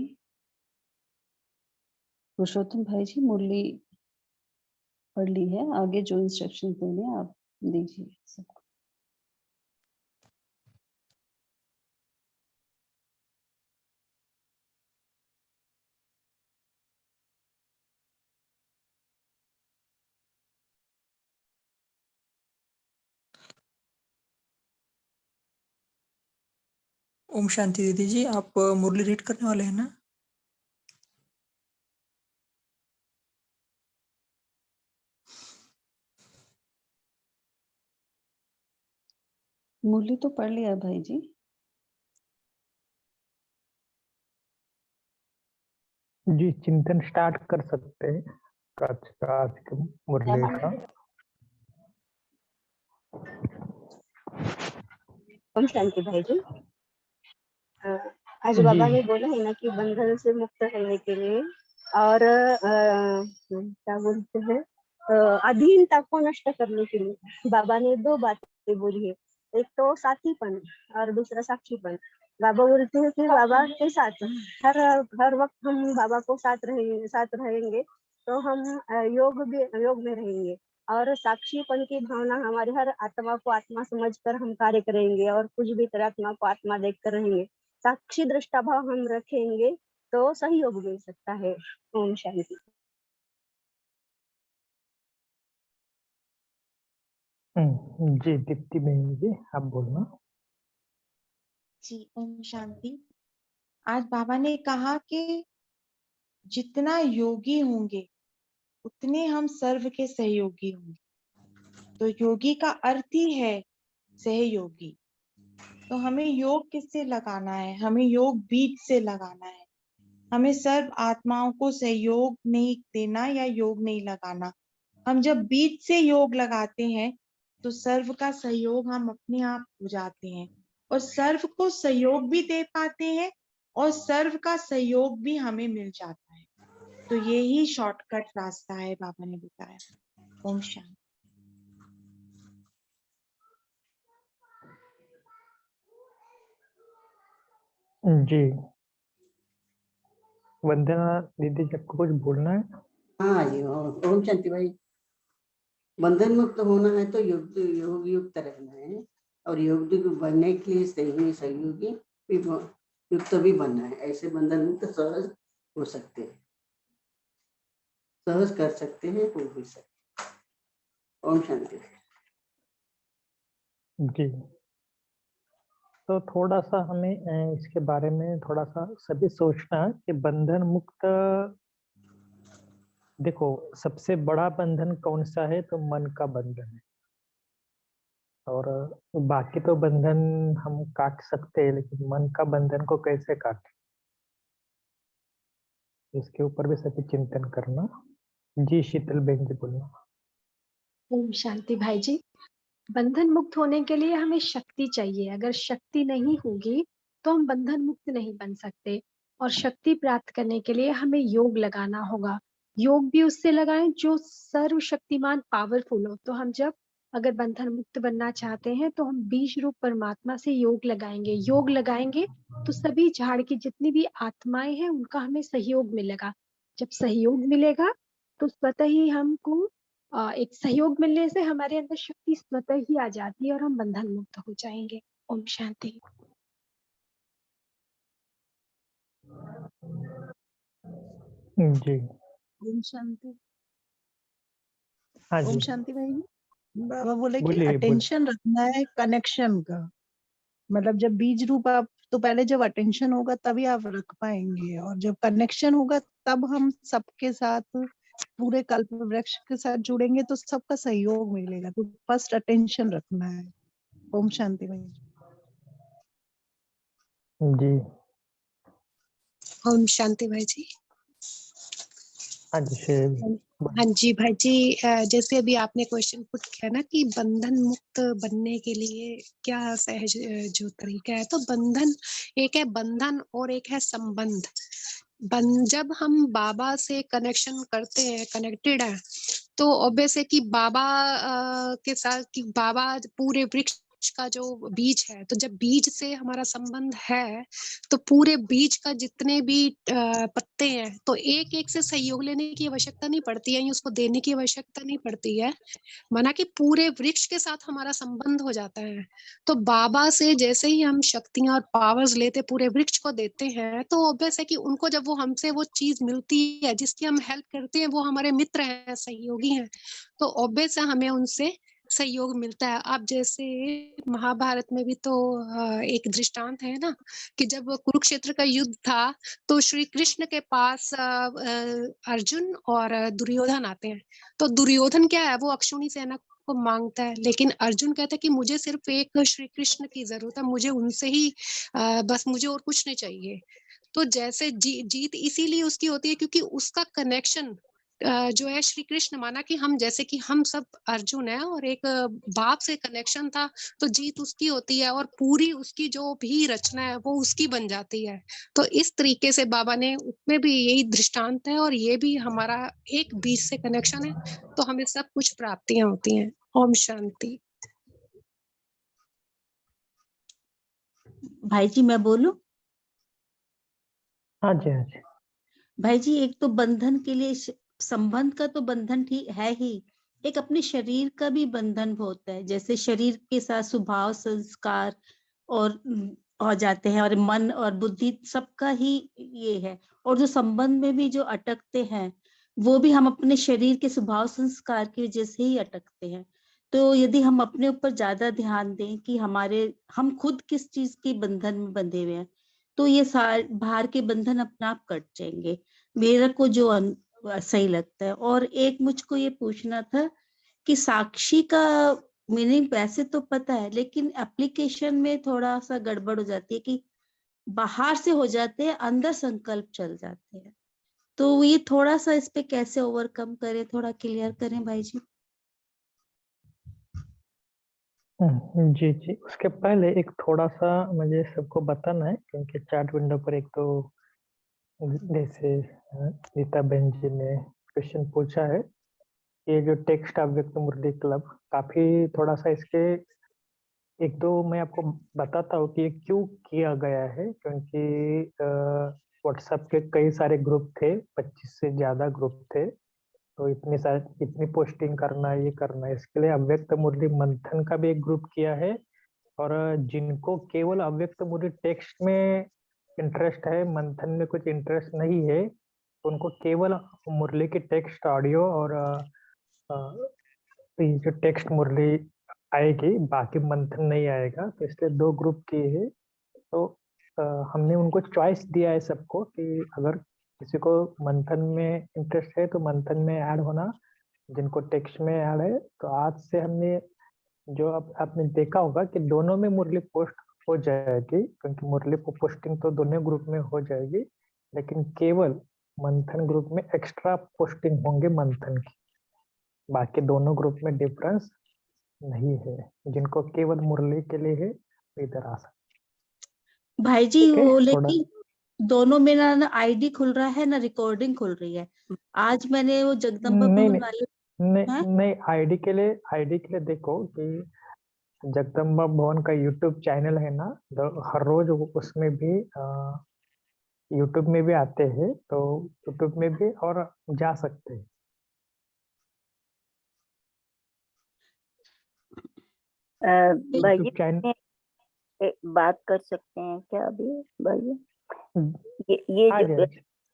पुरुषोत्तम भाई जी मुरली पढ़ ली है, आगे जो इंस्ट्रक्शन देने आप दीजिए सबको। ओम शांति दीदी जी, आप मुरली रीड करने वाले हैं ना? मुरली तो पढ़ लिया भाई जी। जी, चिंतन स्टार्ट कर सकते हैं आज के मुरली का। ओम शांति भाई जी। आज जी। बाबा ने बोला है ना कि बंधन से मुक्त रहने के लिए और क्या बोलते हैं अधीनता को नष्ट करने के लिए बाबा ने 2 बातें बोली है। एक तो साथीपन और दूसरा साक्षीपन। बाबा बोलते हैं कि बाबा के साथ हर वक्त हम बाबा को साथ रहेंगे तो हम योग में रहेंगे और साक्षीपन की भावना हमारे हर आत्मा को आत्मा समझकर हम कार्य करेंगे और कुछ भी तरह आत्मा को आत्मा देखकर रहेंगे। साक्षी दृष्टा भाव हम रखेंगे तो सहयोग मिल सकता है। ओम शांति। जी दीप्ति बहन जी, आप बोलना। जी ओम शांति। आज बाबा ने कहा कि जितना योगी होंगे उतने हम सर्व के सहयोगी होंगे। तो योगी का अर्थ ही है सहयोगी। तो हमें योग किससे लगाना है? हमें योग बीज से लगाना है। हमें सर्व आत्माओं को सहयोग नहीं देना या योग नहीं लगाना। हम जब बीज से योग लगाते हैं तो सर्व का सहयोग हम अपने आप हो जाते हैं और सर्व को सहयोग भी दे पाते हैं और सर्व का सहयोग भी हमें मिल जाता है। तो ये ही शॉर्टकट रास्ता है बाबा ने बताया। ओम शांति। जी वंदना दीदी जी, आपको कुछ बोलना है? हाँ जी, ओम शांति भाई। बंधन मुक्त होना है तो योग युक्त रहना है और योग बनने के लिए सही सहयोगी भी युक्त भी बनना है। ऐसे बंधन मुक्त सहज हो सकते हैं, सहज कर सकते हैं, हो भी सकते। ओम शांति। जी, तो थोड़ा सा हमें इसके बारे में थोड़ा सा सभी सोचना है कि बंधन मुक्त, देखो सबसे बड़ा बंधन कौन सा है? तो मन का बंधन है। और बाकी तो बंधन हम काट सकते हैं, लेकिन मन का बंधन को कैसे काटें, इसके ऊपर भी सभी चिंतन करना। जी शीतल बहन जी बोलना। ओम शांति भाई जी। बंधन मुक्त होने के लिए हमें शक्ति चाहिए। अगर शक्ति नहीं होगी तो हम बंधन मुक्त नहीं बन सकते। और शक्ति प्राप्त करने के लिए हमें योग लगाना होगा। योग भी उससे लगाएं जो सर्वशक्तिमान पावरफुल हो। तो हम जब अगर बंधन मुक्त बनना चाहते हैं तो हम बीज रूप परमात्मा से योग लगाएंगे। योग लगाएंगे तो सभी झाड़ की जितनी भी आत्माएं हैं उनका हमें सहयोग मिलेगा। जब सहयोग मिलेगा तो स्वतः ही हमको एक सहयोग मिलने से हमारे अंदर शक्ति स्वतः ही आ जाती है और हम बंधन मुक्त हो जाएंगे। ओम शांति। जी ओम शांति। हाँ ओम जी शांति भाई जी। बाबा बोले कि बोलिए बोलिए। अटेंशन रखना है कनेक्शन का। मतलब जब बीज रूप आप, तो पहले जब अटेंशन होगा तभी आप रख पाएंगे और जब कनेक्शन होगा तब हम सबके साथ पूरे कल्प वृक्ष के साथ जुड़ेंगे तो सबका सहयोग मिलेगा। तो फर्स्ट अटेंशन रखना है। ओम शांति भाई जी। जी ओम शांति भाई जी। हाँ जी शेर। हाँ जी भाई जी। जैसे अभी आपने क्वेश्चन पुट किया ना कि बंधन मुक्त बनने के लिए क्या सहज जो तरीका है, तो बंधन एक है बंधन और एक है संबंध। जब हम बाबा से कनेक्शन करते हैं, कनेक्टेड है, तो ऑब्वियस है कि बाबा के साथ कि बाबा पूरे वृक्ष का जो बीज है, तो जब बीज से हमारा संबंध है तो पूरे बीज का जितने भी पत्ते हैं तो एक एक से सहयोग लेने की आवश्यकता नहीं पड़ती है, उसको देने की आवश्यकता नहीं पड़ती है, माना कि पूरे वृक्ष के साथ हमारा संबंध हो जाता है। तो बाबा से जैसे ही हम शक्तियां और पावर्स लेते पूरे वृक्ष को देते हैं तो ऑब्वियस है कि उनको जब वो हमसे वो चीज मिलती है जिसकी हम हेल्प करते हैं, वो हमारे मित्र हैं, सहयोगी हैं, तो ऑब्वियस है हमें उनसे सहयोग मिलता है। आप जैसे महाभारत में भी तो एक दृष्टांत है ना कि जब कुरुक्षेत्र का युद्ध था तो श्री कृष्ण के पास अर्जुन और दुर्योधन आते हैं। तो दुर्योधन क्या है, वो अक्षौणी सेना को मांगता है, लेकिन अर्जुन कहता है कि मुझे सिर्फ एक श्री कृष्ण की जरूरत है, मुझे उनसे ही बस, मुझे और कुछ नहीं चाहिए। तो जैसे जीत इसीलिए उसकी होती है क्योंकि उसका कनेक्शन जो है श्री कृष्ण, माना कि हम जैसे कि हम सब अर्जुन है और एक बाप से कनेक्शन था, तो जीत उसकी होती है और पूरी उसकी जो भी रचना है वो उसकी बन जाती है। तो इस तरीके से बाबा ने उसमें भी यही दृष्टांत है और ये भी हमारा एक बीज से कनेक्शन है, तो हमें सब कुछ प्राप्तियां होती हैं। ओम शांति। भाई जी मैं बोलूं? हाँ जी, हाँ जी। भाई जी, एक तो बंधन के लिए संबंध का तो बंधन ठीक है ही, एक अपने शरीर का भी बंधन होता है। जैसे शरीर के साथ स्वभाव संस्कार और हो जाते हैं, और मन और बुद्धि सबका ही ये है। और जो संबंध में भी जो अटकते हैं वो भी हम अपने शरीर के स्वभाव संस्कार की वजह से ही अटकते हैं। तो यदि हम अपने ऊपर ज्यादा ध्यान दें कि हम खुद किस चीज के बंधन में बंधे हुए हैं, तो ये बाहर के बंधन अपने आप कट जाएंगे। मेरे को जो सही लगता है। और एक मुझको ये पूछना था कि साक्षी का मीनिंग वैसे तो पता है, लेकिन एप्लीकेशन में थोड़ा सा गड़बड़ हो जाती है कि बाहर से हो जाते हैं, अंदर संकल्प चल जाते हैं। तो ये थोड़ा सा इस पे कैसे ओवरकम करें, थोड़ा क्लियर करें भाई जी। जी जी, उसके पहले एक थोड़ा सा मुझे सबको बताना है, क्योंकि चैट विंडो पर एक तो जैसे नीता बहन जी ने क्वेश्चन पूछा है, ये जो टेक्स्ट अव्यक्त मुरली क्लब, काफी थोड़ा सा इसके एक दो मैं आपको बताता हूँ कि ये क्यों किया गया है। क्योंकि व्हाट्सएप के कई सारे ग्रुप थे, 25 से ज्यादा ग्रुप थे, तो इतनी पोस्टिंग करना, ये करना, इसके लिए अव्यक्त मुरली मंथन का भी एक ग्रुप किया है। और जिनको केवल अव्यक्त मुरली टेक्स्ट में इंटरेस्ट है, मंथन में कुछ इंटरेस्ट नहीं है, उनको केवल मुरली की टेक्स्ट ऑडियो और तो ये जो टेक्स्ट मुरली आएगी, बाकी मंथन नहीं आएगा। तो इसलिए दो ग्रुप किए हैं। तो अ, हमने उनको चॉइस दिया है सबको कि अगर किसी को मंथन में इंटरेस्ट है तो मंथन में ऐड होना, जिनको टेक्स्ट में ऐड है। तो आज से हमने जो आपने देखा होगा कि दोनों में मुरली पोस्ट हो जाएगी, क्योंकि मुरली को पोस्टिंग तो दोनों ग्रुप में हो जाएगी, लेकिन केवल मंथन ग्रुप में एक्स्ट्रा पोस्टिंग होंगे मंथन की। बाकी दोनों ग्रुप में डिफरेंस नहीं है। जिनको केवल मुरली के लिए है वो इधर आ सकते। भाई जी ठीक है, वो थोड़ा लेकिन दोनों में ना आईडी खुल रहा है ना रिकॉर्डिंग खुल रही है। आज मैंने वो जगदम्बा नहीं भवन नहीं वाले हैं। नहीं नहीं, आईडी के लिए देखो कि जगदम्बा भवन का यूट्यूब चैनल है ना, तो हर रोज उसमें भी यूट्यूब में भी आते हैं, तो यूट्यूब में भी और जा सकते हैं। भाई जी यूट्यूब चैनल बात कर सकते हैं क्या अभी भाई जी? ये आ जाए।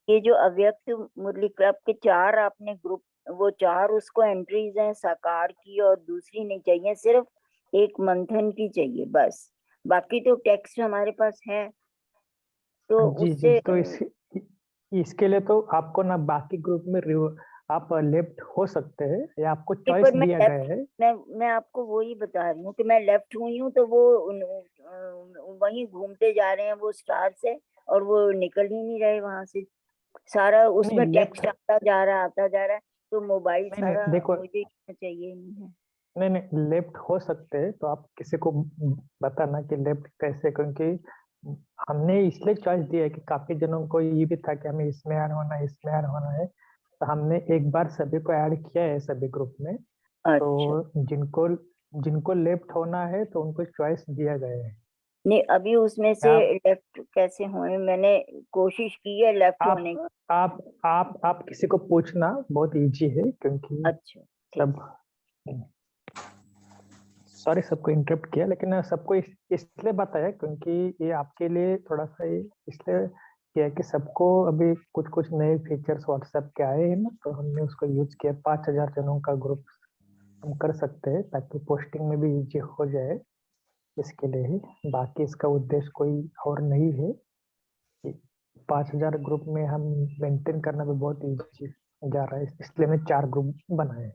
ये जो अव्यक्त मुरली क्लब के 4 आपने ग्रुप, वो 4 उसको एंट्रीज हैं साकार की, और दूसरी नहीं चाहिए, सिर्फ एक मंथन की चाहिए बस। बाकी तो टेक्स्ट हमारे पास है, तो जी जी, उससे तो इसके लिए तो आपको ना बाकी ग्रुप में आप लेफ्ट हो सकते हैं, या आपको चॉइस पर मैं दिया गया लेफ्ट, है। मैं आपको वही बता रही हूँ कि मैं लेफ्ट हुई हूँ, तो वो वहीं घूमते जा रहे हैं वो स्टार से, और वो निकल ही नहीं रहे वहां से। सारा नहीं उसमें लेफ्ट, टेक्स्ट आता जा रहा है, आता जा रहा है, तो मोबाइल नहीं सारा नहीं देखो, मुझे चाहिए नहीं है। नहीं नहीं, लेफ्ट हो सकते हैं, तो आप किसी को बताना कि लेफ्ट कैसे, क्योंकि हमने इसलिए चॉइस दिया है कि काफी जनों को ये भी था कि हमें इसमें ऐड होना है, इसमें ऐड होना है। तो हमने एक बार सभी को ऐड किया है सभी ग्रुप में। अच्छा, तो जिनको जिनको लेफ्ट होना है तो उनको चॉइस दिया गया है। नहीं अभी उसमें से आप लेफ्ट कैसे होए, मैंने कोशिश की है लेफ्ट आप होने की। आप किसी को पूछना, बहुत इजी है, क्योंकि अच्छा ठीक। सब, सॉरी सबको इंटरप्ट किया, लेकिन सबको इसलिए बताया क्योंकि ये आपके लिए थोड़ा सा इसलिए किया कि सबको अभी कुछ कुछ नए फीचर्स व्हाट्सएप के आए हैं ना, तो हमने उसको यूज किया। 5,000 जनों का ग्रुप हम कर सकते हैं ताकि पोस्टिंग में भी इजी हो जाए, इसके लिए ही। बाकी इसका उद्देश्य कोई और नहीं है। 5000 ग्रुप में हम मेंटेन करना भी बहुत इजी जा रहा है, इसलिए मैं 4 ग्रुप बनाए।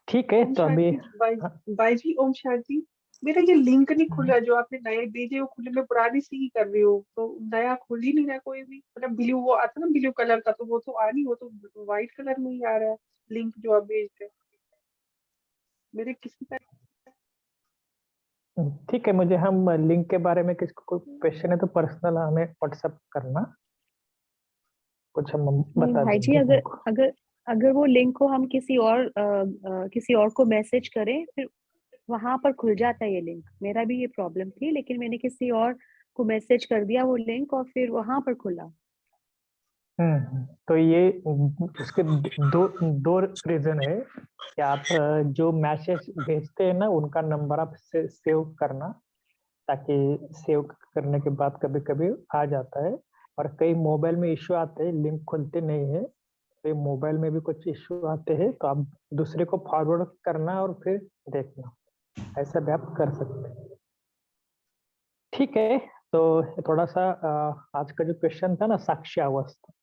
ठीक है, ओम तो अभी शांति बाई जी, ओम शांति। मेरा ये लिंक नहीं खुला, जो आपने नए भेजे वो खुले, मैं पुरानी से ही कर रही हूँ, तो नया खुल ही नहीं रहा कोई भी। मतलब ब्लू वो आता ना ब्लू कलर का, तो वो तो आ नहीं, वो तो व्हाइट कलर में ही आ रहा है लिंक जो आप भेजते हैं मेरे किसी का। ठीक है, मुझे हम लिंक के बारे में किसी को कोई क्वेश्चन है तो पर्सनल हमें व्हाट्सएप करना, कुछ हम नहीं बता भाई जी, देंगे अगर उनको। अगर अगर वो लिंक को हम किसी और को मैसेज करें, फिर वहां पर खुल जाता है ये लिंक। मेरा भी ये प्रॉब्लम थी, लेकिन मैंने किसी और को मैसेज कर दिया वो लिंक, और फिर वहां पर खुला। तो ये इसके दो दो रीजन है कि आप जो मैसेज भेजते हैं ना, उनका नंबर आप सेव करना, ताकि सेव करने के बाद कभी कभी आ जाता है। और कई मोबाइल में इश्यू आते हैं, लिंक खुलते नहीं है, तो मोबाइल में भी कुछ इश्यू आते हैं, तो आप दूसरे को फॉरवर्ड करना और फिर देखना, ऐसा भी आप कर सकते हैं। ठीक है, तो थोड़ा सा आज का जो क्वेश्चन था ना, साक्षी अवस्था,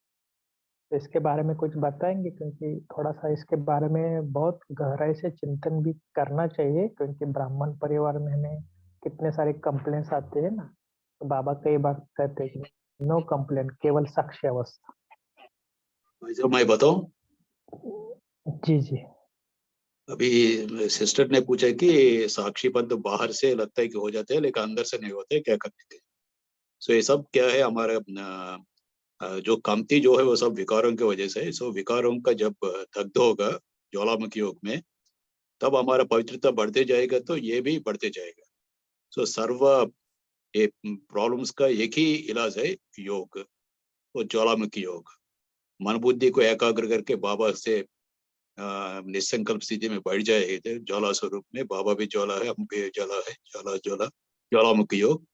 तो इसके बारे में कुछ बताएंगे, क्योंकि थोड़ा सा इसके बारे में बहुत गहराई से चिंतन भी करना चाहिए, क्योंकि ब्राह्मण परिवार में हमें कितने सारे कंप्लेंट्स आते हैं ना, तो बाबा कई बार कहते हैं कि नो कंप्लेंट, केवल साक्षी अवस्था। जो मैं बताऊं, जी जी। अभी सिस्टर ने पूछा कि साक्षीपन तो बाहर से लगता है कि हो जाते हैं, लेकिन अंदर से नहीं होते, क्या करते हैं। सो ये सब क्या है, हमारे जो कमती जो है वो सब विकारों की वजह से। सो विकारों का जब दग्ध होगा ज्वालामुखी योग में, तब हमारा पवित्रता बढ़ते जाएगा, तो ये भी बढ़ते जाएगा। सो सर्व ये प्रॉब्लम्स का एक ही इलाज है योग, वो ज्वालामुखी योग। मन बुद्धि को एकाग्र करके बाबा से निसंकल्प स्थिति में बैठ जाए, ज्वाला स्वरूप में। बाबा भी ज्वाला है, हम भी ज्वाला है, ज्वाला ज्वाला ज्वालामुखी योग।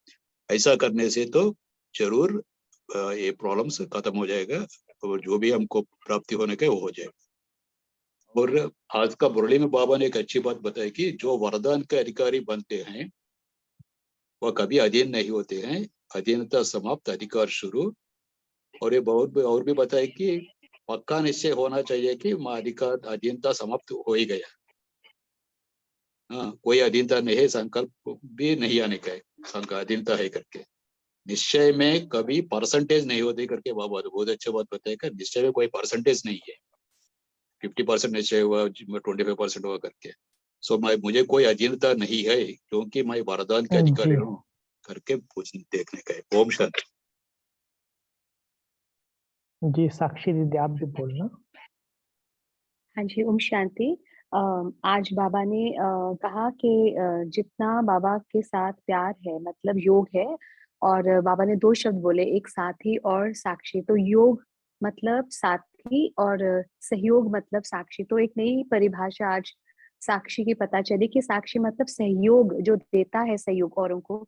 ऐसा करने से तो जरूर ये प्रॉब्लम्स खत्म हो जाएगा, और जो भी हमको प्राप्ति होने का वो हो जाएगा। और आज का मुरली में बाबा ने एक अच्छी बात बताई कि जो वरदान के अधिकारी बनते हैं वह कभी अधीन नहीं होते हैं, अधीनता समाप्त, अधिकार शुरू। और ये बहुत और भी बताया कि पक्का निश्चय होना चाहिए कि अधिकार अधीनता समाप्त हो ही गया। हाँ, कोई अधीनता नहीं है, संकल्प भी नहीं आने का है, अधीनता है करके। निश्चय में कभी परसेंटेज नहीं होती करके बाबा ने बहुत अच्छा बात बताया। निश्चय में कोई परसेंटेज नहीं है, 50% निश्चय हुआ, 25% हुआ करके। सो मुझे कोई अधीनता नहीं है, क्योंकि मैं वरदान के अधिकारी हूँ करके पूछ देखने का है। ओम शांति। जी, साक्षी दीदी आप भी बोलना। हाँ जी, ओम शांति। आज बाबा ने कहा कि जितना बाबा के साथ प्यार है, मतलब योग है। और बाबा ने 2 शब्द बोले, एक साथी और साक्षी। तो योग मतलब साथी और सहयोग मतलब साक्षी। तो एक नई परिभाषा आज साक्षी की पता चली कि साक्षी मतलब सहयोग, जो देता है सहयोग औरों को।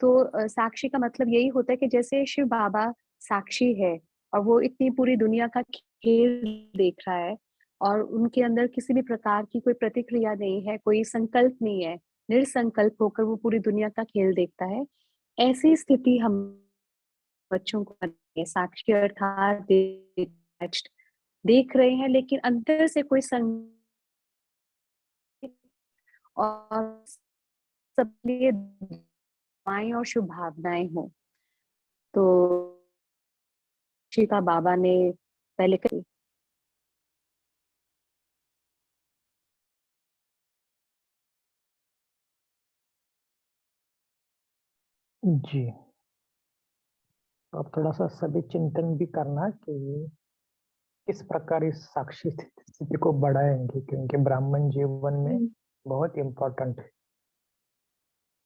तो साक्षी का मतलब यही होता है कि जैसे शिव बाबा साक्षी है, और वो इतनी पूरी दुनिया का खेल देख रहा है, और उनके अंदर किसी भी प्रकार की कोई प्रतिक्रिया नहीं है, कोई संकल्प नहीं है, निरसंकल्प होकर वो पूरी दुनिया का खेल देखता है। ऐसी स्थिति हम बच्चों को बनानी है। साक्षी अर्थात देख रहे हैं, लेकिन अंदर से कोई और सबके लिए दुआएं और शुभ भावनाएं हो। तो का बाबा ने पहले कही। जी, अब थोड़ा सा सभी चिंतन भी करना कि किस प्रकार इस साक्षी स्थिति को बढ़ाएंगे, क्योंकि ब्राह्मण जीवन में बहुत इम्पोर्टेंट है।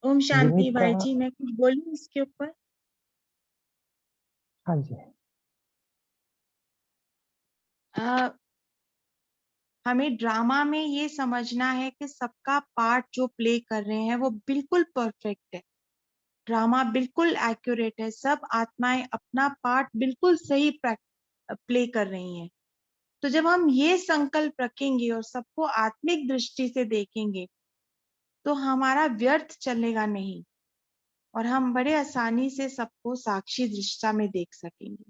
ओम शांति विनीता, भाई जी, मैं कुछ बोलूं इसके ऊपर? हाँ जी। हमें ड्रामा में ये समझना है कि सबका पार्ट जो प्ले कर रहे हैं वो बिल्कुल परफेक्ट है। ड्रामा बिल्कुल एक्यूरेट है, सब आत्माएं अपना पार्ट बिल्कुल सही प्ले कर रही हैं। तो जब हम ये संकल्प रखेंगे और सबको आत्मिक दृष्टि से देखेंगे तो हमारा व्यर्थ चलेगा नहीं और हम बड़े आसानी से सबको साक्षी दृष्टा में देख सकेंगे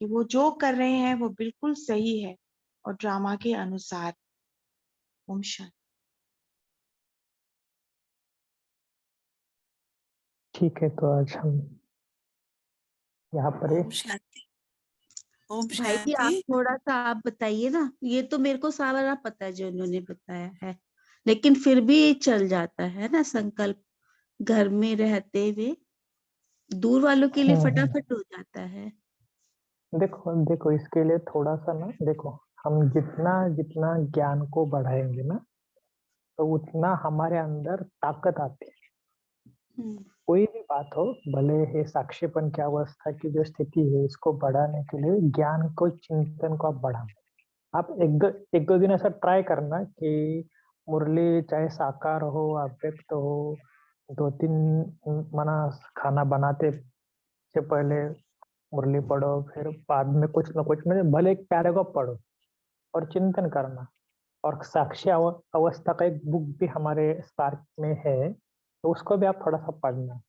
कि वो जो कर रहे हैं वो बिल्कुल सही है और ड्रामा के अनुसार। ओम शांति। ठीक है, तो आज हम यहाँ पर ओम शांति। ओम भाई जी आप शांति। थोड़ा सा आप बताइए ना, ये तो मेरे को सारा पता है जो इन्होंने बताया है, लेकिन फिर भी चल जाता है ना संकल्प, घर में रहते हुए दूर वालों के लिए फटाफट हो जाता है। देखो देखो इसके लिए थोड़ा सा ना, देखो हम जितना जितना ज्ञान को बढ़ाएंगे ना, तो उतना हमारे अंदर ताकत आती है। कोई भी बात हो, भले ये साक्षीपन की अवस्था की जो स्थिति है, इसको बढ़ाने के लिए ज्ञान को, चिंतन को आप बढ़ाओ। आप एक दो दिन ऐसा ट्राई करना कि मुरली चाहे साकार हो, अव्यक्त हो, 2-3 मना खाना बनाते से पहले मुरली पढ़ो, फिर बाद में कुछ ना कुछ में भले एक पैराग्राफ पढ़ो और चिंतन करना। और साक्षी अवस्था का एक बुक भी हमारे स्पार्क में है, तो उसको भी आप थोड़ा सा पढ़ना।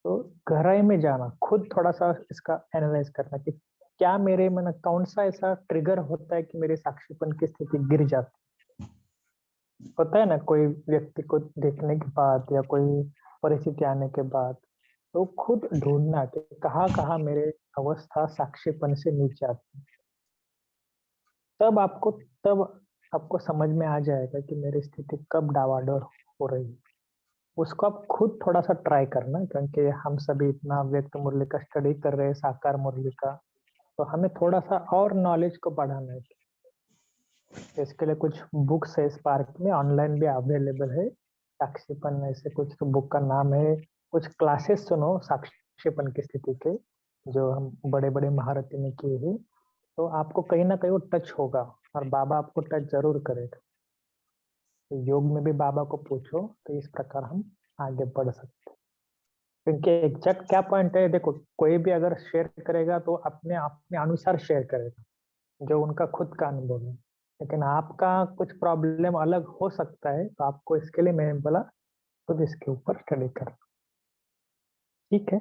तो गहराई में जाना, खुद थोड़ा सा इसका एनालाइज करना कि क्या मेरे मन कौन सा ऐसा ट्रिगर होता है कि मेरे साक्षीपन की स्थिति गिर जाती होता है ना, कोई व्यक्ति को देखने के बाद या कोई परिस्थिति आने के बाद। तो खुद ढूंढना कि कहाँ मेरे अवस्था साक्षीपन से नीचे आती है। तब आपको समझ में आ जाएगा कि मेरी स्थिति कब डावाडोल हो रही है। उसको आप खुद थोड़ा सा ट्राई करना, क्योंकि हम सभी इतना व्यक्त मुरली का स्टडी कर रहे हैं, साकार मुरली का, तो हमें थोड़ा सा और नॉलेज को बढ़ाना है। इसके लिए कुछ बुक्स है स्पार्क में, ऑनलाइन भी अवेलेबल है। साक्षीपन ऐसे कुछ तो बुक का नाम है। कुछ क्लासेस सुनो साक्षीपन की स्थिति के, जो हम बड़े बड़े महारथी ने किए हैं, तो आपको कहीं ना कहीं वो टच होगा और बाबा आपको टच जरूर करेगा। तो योग में भी बाबा को पूछो, तो इस प्रकार हम आगे बढ़ सकते हैं। क्योंकि एग्जैक्ट क्या पॉइंट है, देखो कोई भी अगर शेयर करेगा तो अपने अपने अनुसार शेयर करेगा, जो उनका खुद का अनुभव है। लेकिन आपका कुछ प्रॉब्लम अलग हो सकता है, तो आपको इसके लिए मैंने बोला खुद इसके ऊपर स्टडी करना। ठीक है,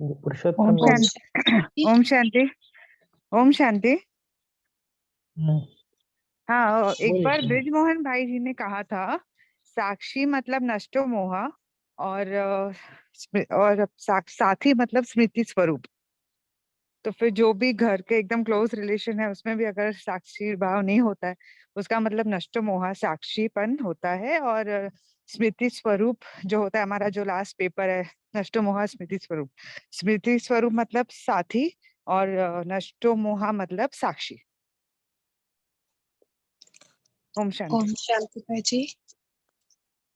ये ओम पुरुषोत्तम शांति। ओम शांति। ओम शांति। हाँ, एक बोलिए। बार ब्रिजमोहन भाई जी ने कहा था साक्षी मतलब नष्टो मोहा और साथी मतलब स्मृति स्वरूप। तो फिर जो भी घर के एकदम क्लोज रिलेशन है उसमें भी अगर साक्षी भाव नहीं होता है, उसका मतलब नष्टो मोहा साक्षीपन होता है। और स्मृति स्वरूप जो होता है, हमारा जो लास्ट पेपर है नष्टो मोहा स्मृति स्वरूप, स्मृति स्वरूप मतलब साथी और नष्टो मोहा मतलब साक्षी। ओम शांति। ओम शांति भाई जी।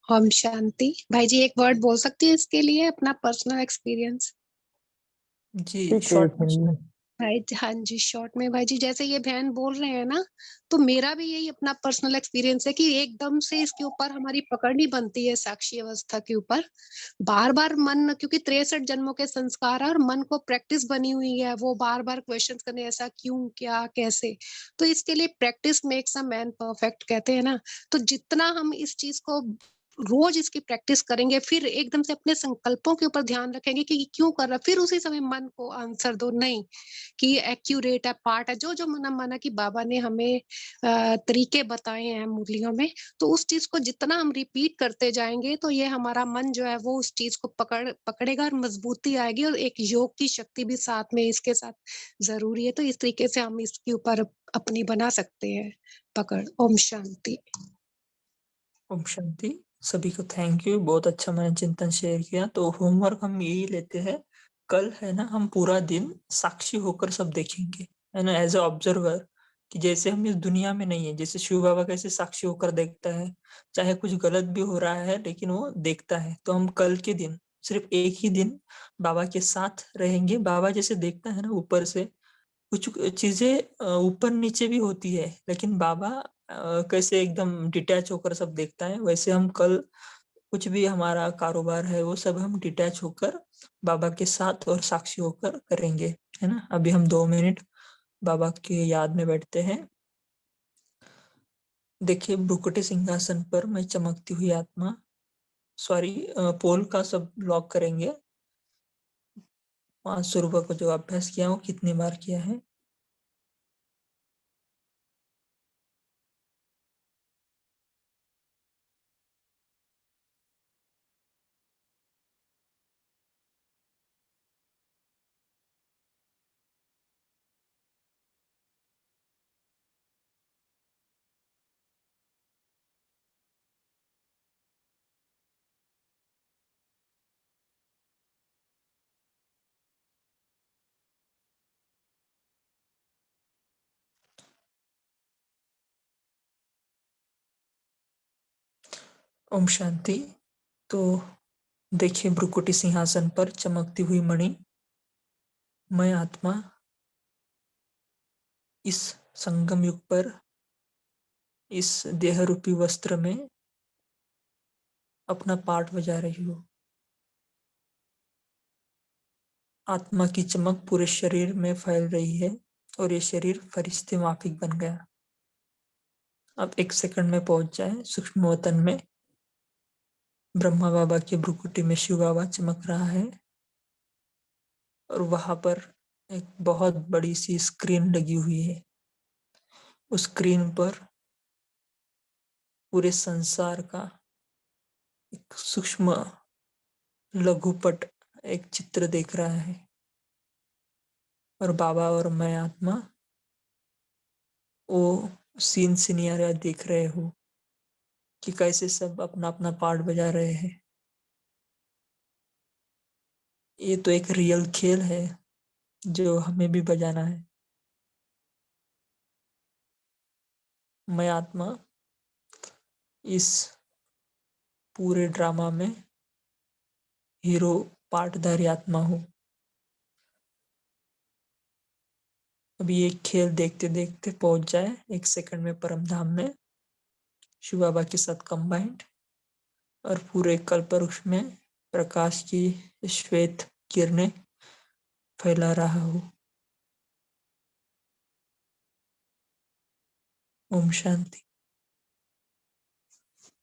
ओम शांति भाई जी, एक वर्ड बोल सकती है इसके लिए अपना पर्सनल एक्सपीरियंस? जी शॉर्ट में। भाई हाँ जी, शॉर्ट में भाई जी, जैसे ये बहन बोल रहे हैं ना, तो मेरा भी यही अपना पर्सनल एक्सपीरियंस है कि एकदम से इसके ऊपर हमारी पकड़ नहीं बनती है साक्षी अवस्था के ऊपर। बार बार मन, क्योंकि 63 जन्मों के संस्कार और मन को प्रैक्टिस बनी हुई है, वो बार बार क्वेश्चन करने, ऐसा क्यों, क्या, कैसे। तो इसके लिए practice makes a man perfect कहते हैं ना। तो जितना हम इस चीज को रोज इसकी प्रैक्टिस करेंगे, फिर एकदम से अपने संकल्पों के ऊपर ध्यान रखेंगे कि क्यों कर रहा, फिर उसी समय मन को आंसर दो, नहीं कि एक्यूरेट है, पार्ट है, जो जो माना कि बाबा ने हमें तरीके बताए हैं मुरलियों में। तो उस चीज को जितना हम रिपीट करते जाएंगे, तो ये हमारा मन जो है वो उस चीज को पकड़ेगा और मजबूती आएगी, और एक योग की शक्ति भी साथ में इसके साथ जरूरी है। तो इस तरीके से हम इसके ऊपर अपनी बना सकते हैं पकड़। ओम शांति। ओम शांति। सभी को थैंक यू, बहुत अच्छा मैंने चिंतन शेयर किया। तो होमवर्क हम यही लेते हैं, कल है ना हम पूरा दिन साक्षी होकर सब देखेंगे, है ना, एज ए ऑब्जर्वर, कि जैसे हम इस दुनिया में नहीं है, जैसे शिव बाबा कैसे साक्षी होकर देखता है, चाहे कुछ गलत भी हो रहा है लेकिन वो देखता है। तो हम कल के दिन सिर्फ एक ही दिन बाबा के साथ रहेंगे। बाबा जैसे देखता है ना ऊपर से, कुछ चीजें ऊपर नीचे भी होती है, लेकिन बाबा कैसे एकदम डिटैच होकर सब देखता है, वैसे हम कल कुछ भी हमारा कारोबार है वो सब हम डिटैच होकर बाबा के साथ और साक्षी होकर करेंगे, है ना। अभी हम 2 मिनट बाबा की याद में बैठते हैं। देखिए भ्रुकुटी सिंहासन पर मैं चमकती हुई आत्मा, सॉरी पोल का सब लॉक करेंगे। 500 रुपये को जो अभ्यास किया हो कितनी बार किया है। ओम शांति। तो देखिए भ्रुकुटी सिंहासन पर चमकती हुई मणि, मैं आत्मा इस संगम युग पर इस देह रूपी वस्त्र में अपना पार्ट बजा रही हूँ। आत्मा की चमक पूरे शरीर में फैल रही है और ये शरीर फरिश्ते माफिक बन गया। अब 1 सेकंड में पहुंच जाए सूक्ष्म वतन में। ब्रह्मा बाबा की भ्रुकुटी में शिव बाबा चमक रहा है और वहां पर एक बहुत बड़ी सी स्क्रीन लगी हुई है। उस स्क्रीन पर पूरे संसार का एक सूक्ष्म लघुपट, एक चित्र देख रहा है और बाबा और मैं आत्मा वो सीन सिनेरियो देख रहे हो कि कैसे सब अपना अपना पार्ट बजा रहे हैं। ये तो एक रियल खेल है जो हमें भी बजाना है। मैं आत्मा इस पूरे ड्रामा में हीरो पार्टधारी आत्मा हूँ। अभी ये खेल देखते देखते पहुंच जाए 1 सेकंड में परम धाम में शिव बाबा के साथ कंबाइंड और पूरे कल्पवृक्ष में प्रकाश की श्वेत किरणें फैला रहा हूँ। ओम शांति।